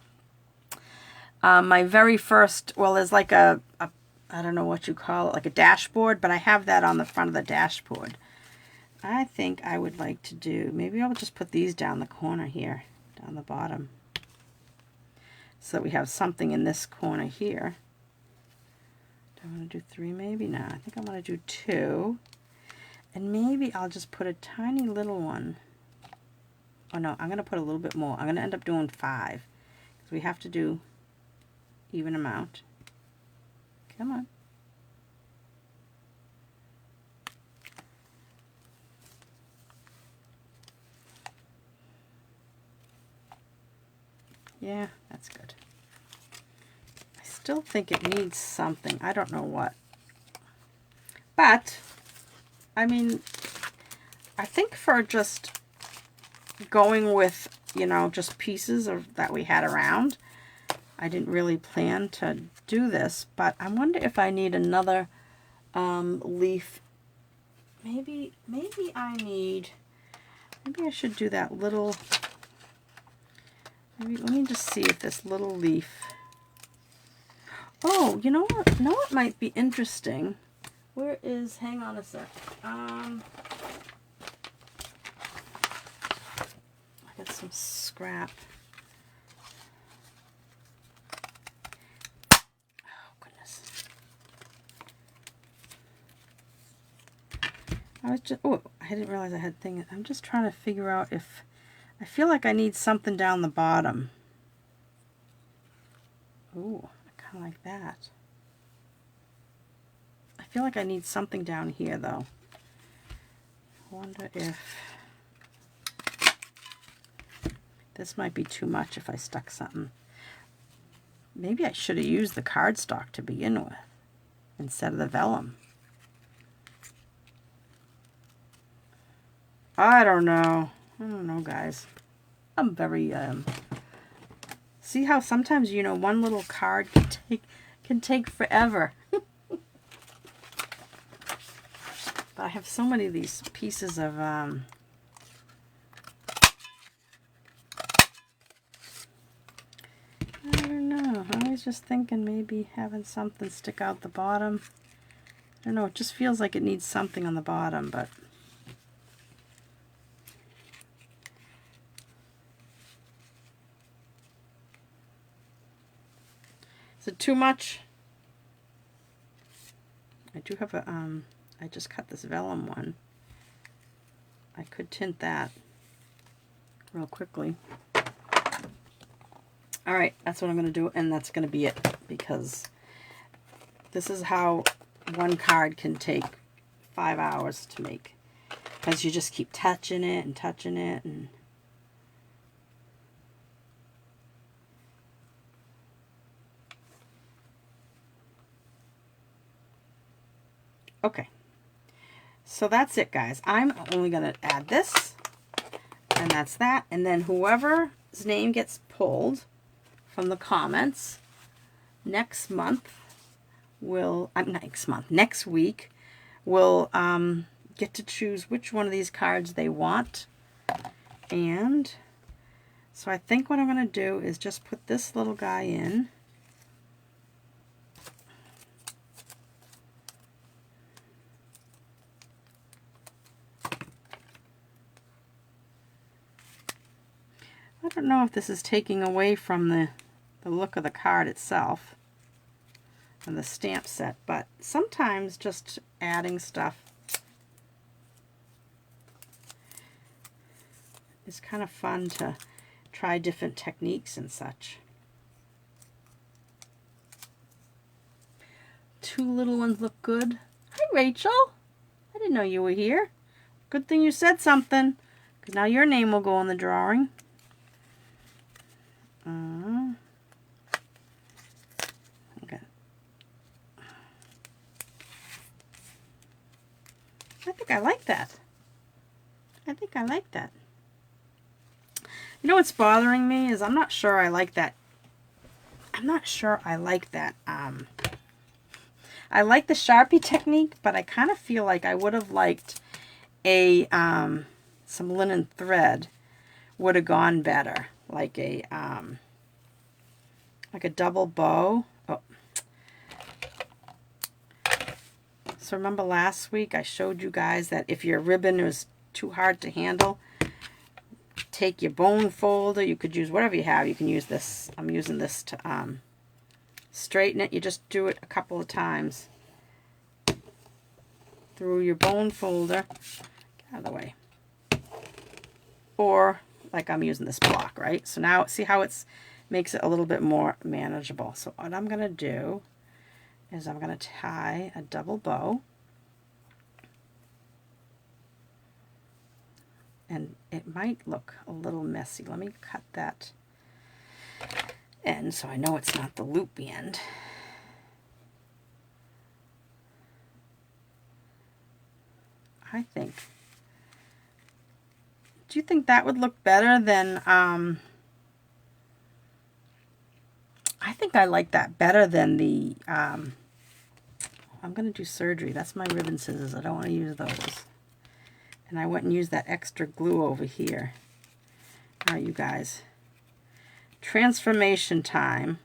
S1: my very first, well, there's like a I don't know what you call it, like a dashboard, but I have that on the front of the dashboard. I think I would like to do, maybe I'll just put these down the corner here, down the bottom, so that we have something in this corner here. Do I want to do 3 maybe? No, I think I want to do 2. And maybe I'll just put a tiny little one. Oh no, I'm going to put a little bit more. I'm going to end up doing 5, because we have to do even amount. Come on. Yeah, that's good. I still think it needs something. I don't know what. But, I mean, I think for just going with, you know, just pieces of that we had around, I didn't really plan to do this, but I wonder if I need another leaf. Maybe I should do that little, maybe, let me just see if this little leaf, oh, you know what might be interesting? Where is, hang on a sec, I got some scrap. Oh, goodness. I was just, oh, I didn't realize I had thing. I'm just trying to figure out if, I feel like I need something down the bottom. Ooh, I kind of like that. I feel like I need something down here, though. I wonder if this might be too much if I stuck something. Maybe I should have used the cardstock to begin with instead of the vellum. I don't know, guys. I'm very, see how sometimes, you know, one little card can take forever. But I have so many of these pieces of, I don't know. I was just thinking maybe having something stick out the bottom. I don't know, it just feels like it needs something on the bottom, but is it too much? I do have a, I just cut this vellum one. I could tint that real quickly. All right, that's what I'm going to do, and that's going to be it, because this is how one card can take 5 hours to make, because you just keep touching it and touching it. And okay, so that's it, guys. I'm only going to add this, and that's that. And then whoever's name gets pulled from the comments next week will get to choose which one of these cards they want. And so I think what I'm going to do is just put this little guy in. I don't know if this is taking away from the look of the card itself and the stamp set, but sometimes just adding stuff is kind of fun to try different techniques and such. Two little ones look good. Hi, Rachel. I didn't know you were here. Good thing you said something, because now your name will go in the drawing. Okay. I think I like that. I think I like that. You know what's bothering me is I'm not sure I like that. I'm not sure I like that. I like the Sharpie technique, but I kind of feel like I would have liked a some linen thread would have gone better, like a double bow. Oh. So remember last week I showed you guys that if your ribbon was too hard to handle, take your bone folder. You could use whatever you have. You can use this. I'm using this to straighten it. You just do it a couple of times through your bone folder. Get out of the way. Or like I'm using this block, right? So now see how it's makes it a little bit more manageable. So what I'm going to do is I'm going to tie a double bow. And it might look a little messy. Let me cut that end so I know it's not the loopy end. I think. Do you think that would look better than, I think I like that better than the, I'm going to do surgery. That's my ribbon scissors. I don't want to use those. And I went and used that extra glue over here. All right, you guys. Transformation time.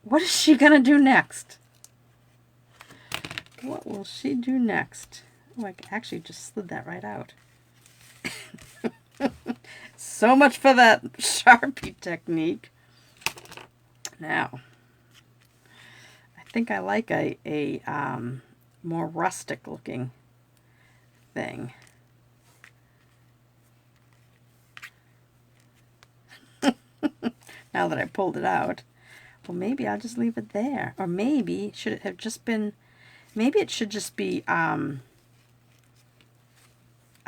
S1: What is she gonna do next? What will she do next? Oh, I actually just slid that right out. So much for that Sharpie technique. Now, I think I like a more rustic looking thing. Now that I pulled it out. Well, maybe I'll just leave it there. Or maybe, should it have just been, maybe it should just be a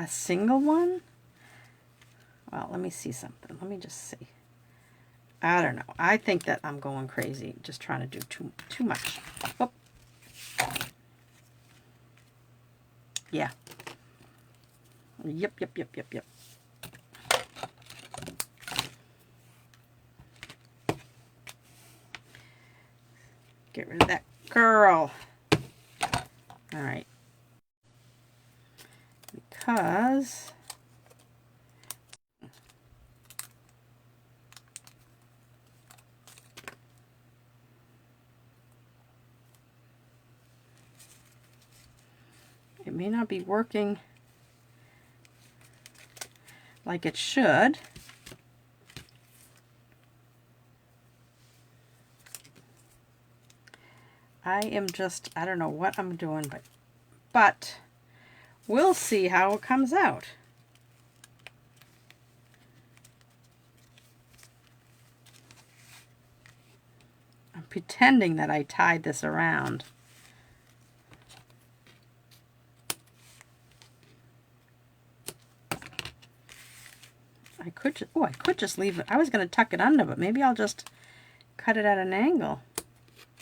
S1: single one? Well, let me see something. Let me just see. I don't know. I think that I'm going crazy, just trying to do too much. Oh. Yeah. Yep. Get rid of that curl. All right. Because it may not be working like it should. I don't know what I'm doing, but we'll see how it comes out. I'm pretending that I tied this around. I could just leave it. I was going to tuck it under, but maybe I'll just cut it at an angle.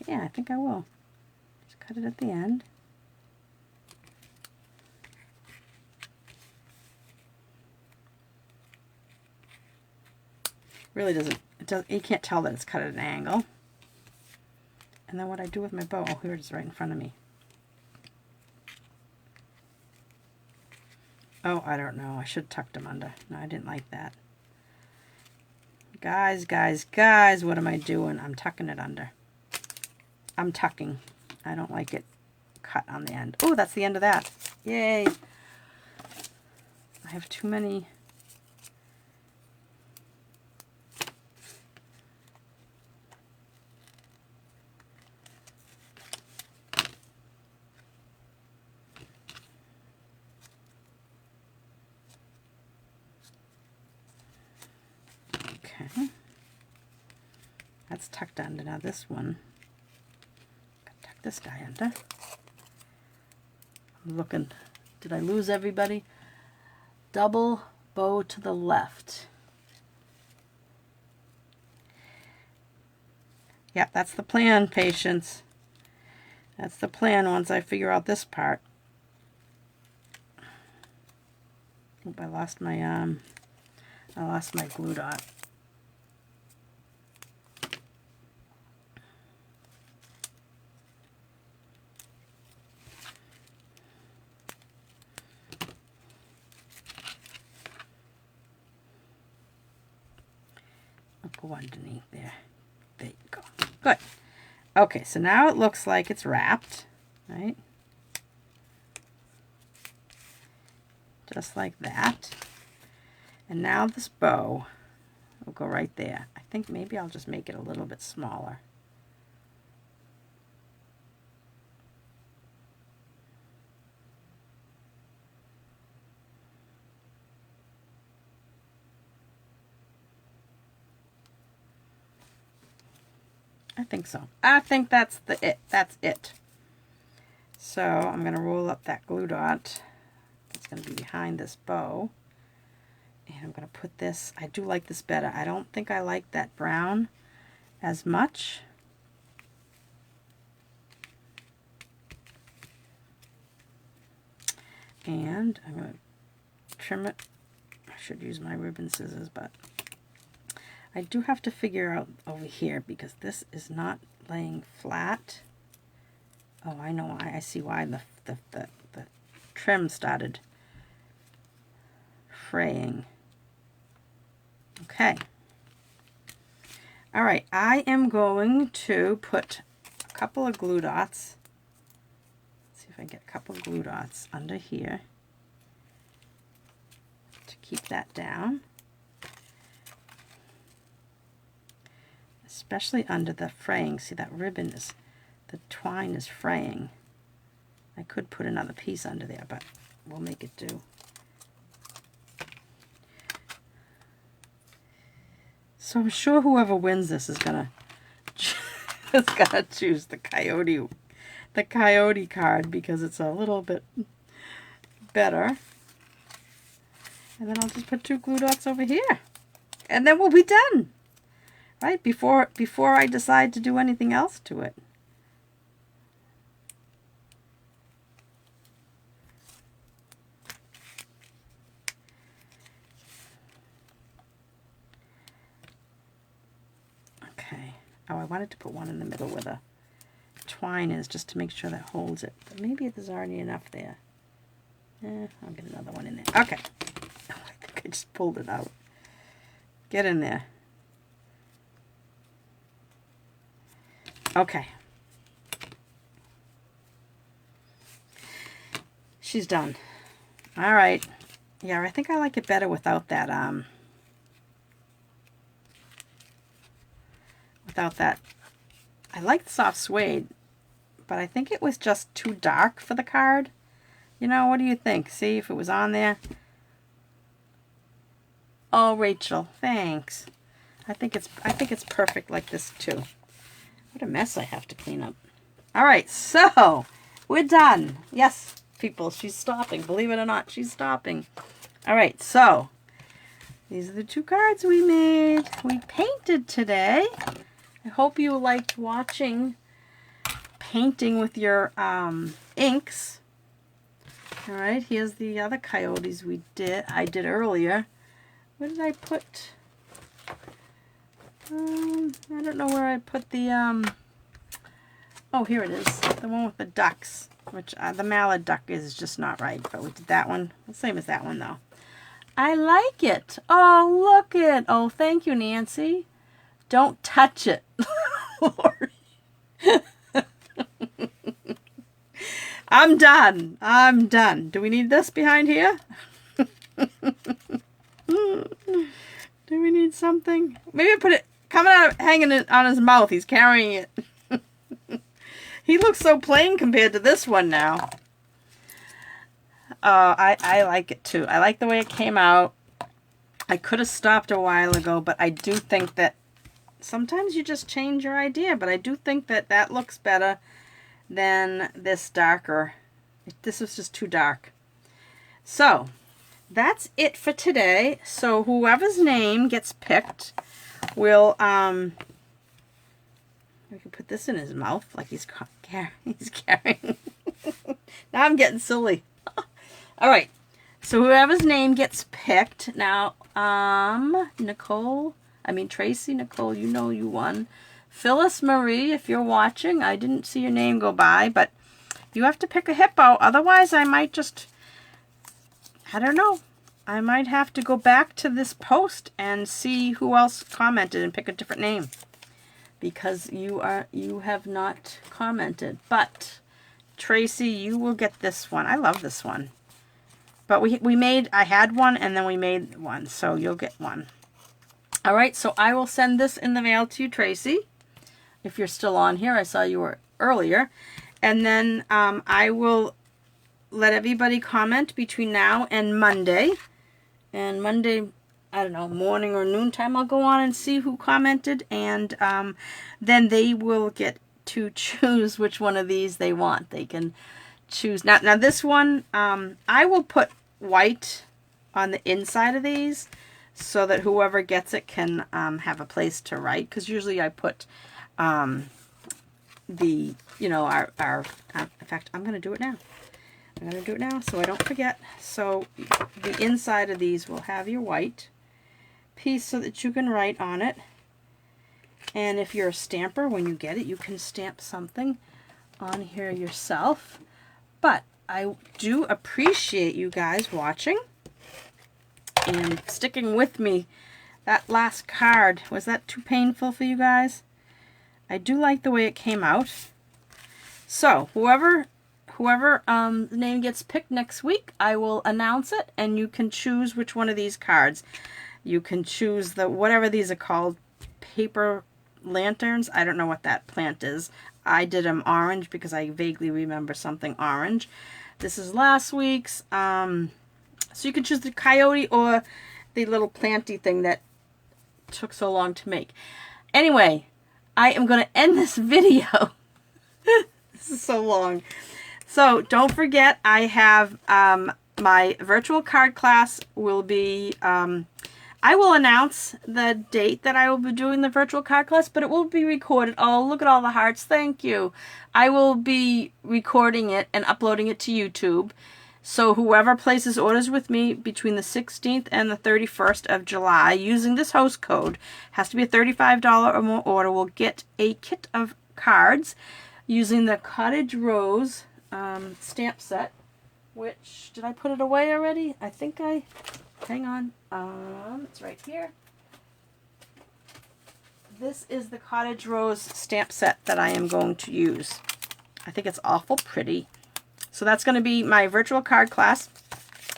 S1: Yeah, I think I will. Just cut it at the end. Really you can't tell that it's cut at an angle. And then what I do with my bow, oh, here it is right in front of me. Oh, I don't know. I should have tucked them under. No, I didn't like that. Guys, what am I doing? I'm tucking it under. I'm tucking. I don't like it cut on the end. Oh, that's the end of that. Yay. I have too many. Okay. That's tucked under. Now this one. Tuck this guy under. I'm looking. Did I lose everybody? Double bow to the left. Yeah, that's the plan, patience. That's the plan once I figure out this part. Oop, I lost my glue dot. I'll go underneath there. There you go. Good. Okay, so now it looks like it's wrapped, right? Just like that. And now this bow will go right there. I think maybe I'll just make it a little bit smaller. I think so. I think that's it. That's it. So I'm going to roll up that glue dot. It's going to be behind this bow. And I'm going to put this, I do like this better. I don't think I like that brown as much. And I'm going to trim it. I should use my ribbon scissors, but I do have to figure out over here because this is not laying flat. Oh, I know why. I see why the trim started fraying. Okay. All right, I am going to put a couple of glue dots. Let's see if I can get a couple of glue dots under here to keep that down. Especially under the fraying. See, that ribbon is, the twine is fraying. I could put another piece under there, but we'll make it do. So I'm sure whoever wins this is gonna choose the coyote card because it's a little bit better. And then I'll just put 2 glue dots over here, and then we'll be done. Right before I decide to do anything else to it. Okay. Oh, I wanted to put one in the middle where the twine is, just to make sure that holds it. But maybe there's already enough there. I'll get another one in there. Okay. Oh, I think I just pulled it out. Get in there. Okay. She's done. All right. Yeah, I think I like it better without that, I like the soft suede, but I think it was just too dark for the card. You know, what do you think? See if it was on there. Oh, Rachel, thanks. I think it's perfect like this too. What a mess I have to clean up. All right, so we're done. Yes, people, she's stopping. Believe it or not, she's stopping. All right, so these are the 2 cards we made. We painted today. I hope you liked watching painting with your inks. All right, here's the other coyotes I did earlier. Where did I put? I don't know where I put the, oh, here it is. The one with the ducks, which the Mallard Duck is just not right, but we did that one. The same as that one, though. I like it. Oh, look it. Oh, thank you, Nancy. Don't touch it. I'm done. I'm done. Do we need this behind here? Do we need something? Maybe I put it coming out, hanging it on his mouth. He's carrying it. He looks so plain compared to this one now. I like it too. I like the way it came out. I could have stopped a while ago, but I do think that sometimes you just change your idea. But I do think that that looks better than this darker. This was just too dark. So that's it for today. So whoever's name gets picked will, we can put this in his mouth like he's carrying. Now I'm getting silly. All right. So whoever's name gets picked. Now, Tracy, Nicole, you know you won. Phyllis Marie, if you're watching, I didn't see your name go by, but you have to pick a hippo. Otherwise, I might just, I don't know. I might have to go back to this post and see who else commented and pick a different name. Because you have not commented. But Tracy, you will get this one. I love this one. But I had one and then we made one, so you'll get one. All right, so I will send this in the mail to you, Tracy. If you're still on here, I saw you were earlier. And then I will let everybody comment between now and Monday. And Monday, I don't know, morning or noon time, I'll go on and see who commented, and then they will get to choose which one of these they want. They can choose. Now this one, I will put white on the inside of these so that whoever gets it can have a place to write, because usually I put the, you know, our in fact, I'm going to do it now. I'm going to do it now so I don't forget. So the inside of these will have your white piece so that you can write on it. And if you're a stamper, when you get it, you can stamp something on here yourself. But I do appreciate you guys watching and sticking with me. That last card, was that too painful for you guys? I do like the way it came out. So whoever name gets picked next week, I will announce it, and you can choose which one of these cards. You can choose the, whatever these are called, paper lanterns. I don't know what that plant is. I did them orange because I vaguely remember something orange. This is last week's. So you can choose the coyote or the little planty thing that took so long to make. Anyway, I am going to end this video. This is so long. So don't forget, I have my virtual card class will be, I will announce the date that I will be doing the virtual card class, but it will be recorded. Oh, look at all the hearts. Thank you. I will be recording it and uploading it to YouTube. So whoever places orders with me between the 16th and the 31st of July using this host code, has to be a $35 or more order, will get a kit of cards using the Cottage Rose stamp set, which, did I put it away already? I think I, hang on, it's right here. This is the Cottage Rose stamp set that I am going to use. I think it's awful pretty. So that's going to be my virtual card class.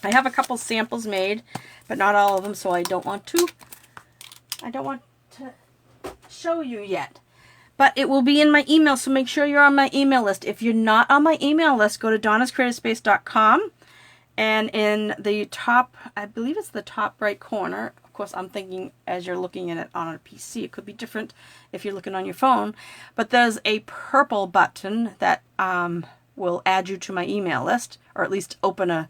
S1: I have a couple samples made, but not all of them, so I don't want to show you yet. But it will be in my email, so make sure you're on my email list. If you're not on my email list, go to donnascreativespace.com, and in the top, I believe it's the top right corner. Of course, I'm thinking as you're looking at it on a PC. It could be different if you're looking on your phone. But there's a purple button that will add you to my email list, or at least open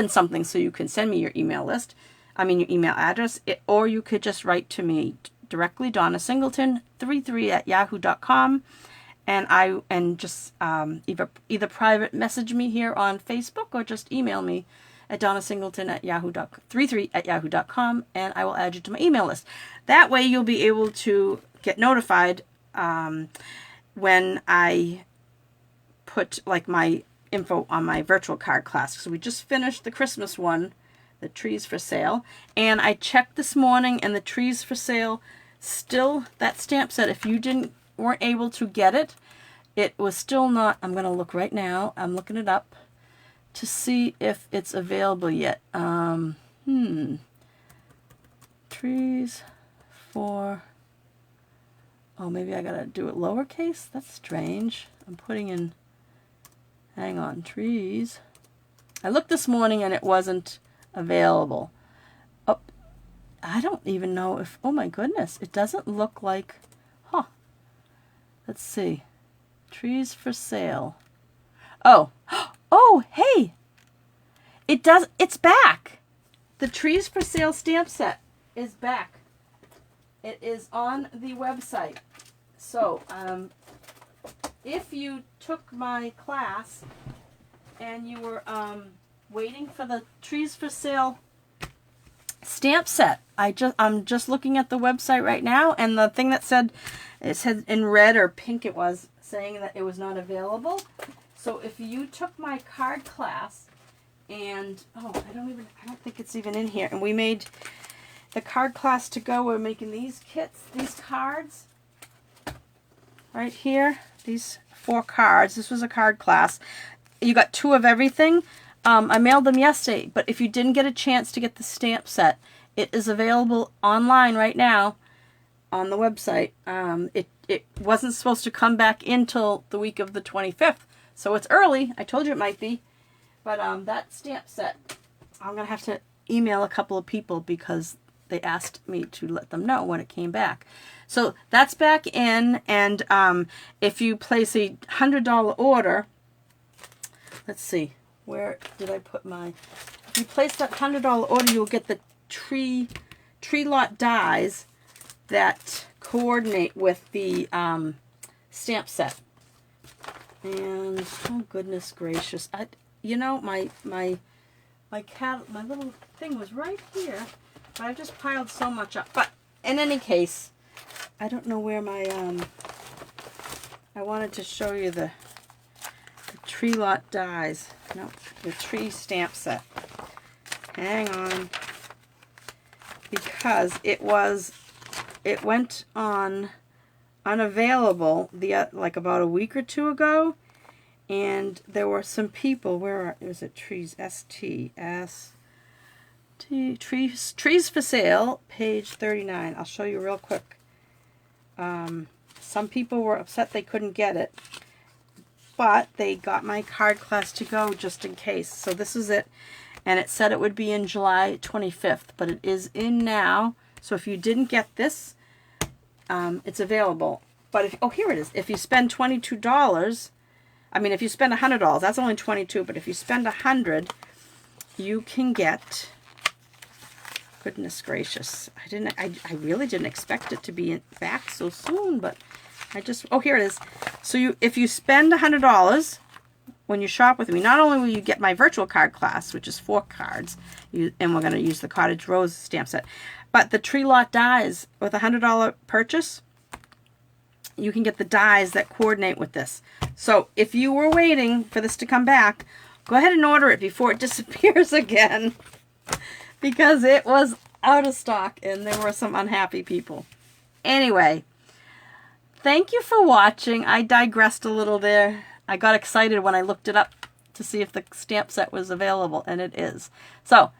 S1: something so you can send me your email list. I mean your email address, or you could just write to me directly, Donna Singleton 33@yahoo.com, and just either private message me here on Facebook or just email me at donnasingleton@yahoo.com, and I will add you to my email list. That way you'll be able to get notified when I put like my info on my virtual card class. So we just finished the Christmas one, the trees for sale, and I checked this morning, and the trees for sale, still that stamp set, if you weren't able to get it, it was still not, I'm going to look right now, I'm looking it up to see if it's available yet. Trees for, oh, maybe I gotta do it lowercase? That's strange. I'm putting in, hang on, trees. I looked this morning and it wasn't available. Oh, I don't even know if, oh my goodness, it doesn't look like, huh. Let's see. Trees for sale. Oh, oh, hey. It's back. The trees for sale stamp set is back. It is on the website. So, if you took my class and you were waiting for the trees for sale stamp set, I'm just looking at the website right now, and the thing that said, it said in red or pink, it was saying that it was not available. So if you took my card class and, oh, I don't think it's even in here, and we made the card class to go, we're making these kits, these cards right here, these 4 cards. This was a card class. You got 2 of everything. I mailed them yesterday, but if you didn't get a chance to get the stamp set, it is available online right now on the website. It wasn't supposed to come back until the week of the 25th, so it's early. I told you it might be, but that stamp set, I'm gonna have to email a couple of people because they asked me to let them know when it came back. So that's back in, and if you place a $100 order, let's see, where did I put my, if you place that $100 order, you'll get the tree lot dies that coordinate with the stamp set. And oh goodness gracious, you know, my little thing was right here, but I just piled so much up. But in any case, I don't know where my I wanted to show you the tree lot dies. No, the tree stamp set. Hang on, because it went on unavailable like about a week or two ago, and there were some people, where is it, trees, trees for sale, page 39. I'll show you real quick. Some people were upset they couldn't get it, but they got my card class to go just in case. So this is it, and it said it would be in July 25th, but it is in now. So if you didn't get this, it's available. But if, oh, here it is. If you spend $22, I mean, if you spend $100, that's only $22. But if you spend $100, you can get. Goodness gracious! I really didn't expect it to be back so soon. But I just. Oh, here it is. So if you spend $100 when you shop with me, not only will you get my virtual card class, which is 4 cards, and we're going to use the Cottage Rose stamp set, but the tree lot dies with a $100 purchase, you can get the dies that coordinate with this. So if you were waiting for this to come back, go ahead and order it before it disappears again, because it was out of stock and there were some unhappy people. Anyway, thank you for watching. I digressed a little there. I got excited when I looked it up to see if the stamp set was available, and it is. So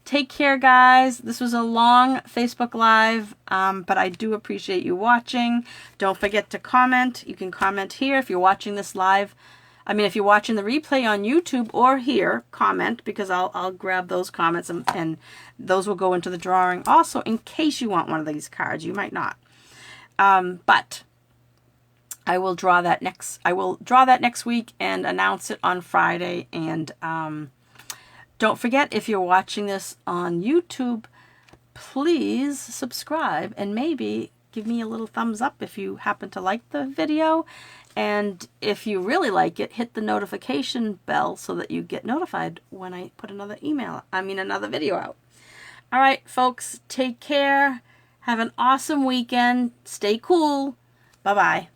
S1: take care, guys. This was a long Facebook Live, but I do appreciate you watching. Don't forget to comment. You can comment here if you're watching this live. I mean, if you're watching the replay on YouTube or here, comment, because I'll grab those comments, and those will go into the drawing. Also, in case you want one of these cards, you might not. But I will draw that next week and announce it on Friday. And don't forget, if you're watching this on YouTube, please subscribe and maybe give me a little thumbs up if you happen to like the video. And if you really like it, hit the notification bell so that you get notified when I put another video out. All right, folks, take care. Have an awesome weekend. Stay cool. Bye-bye.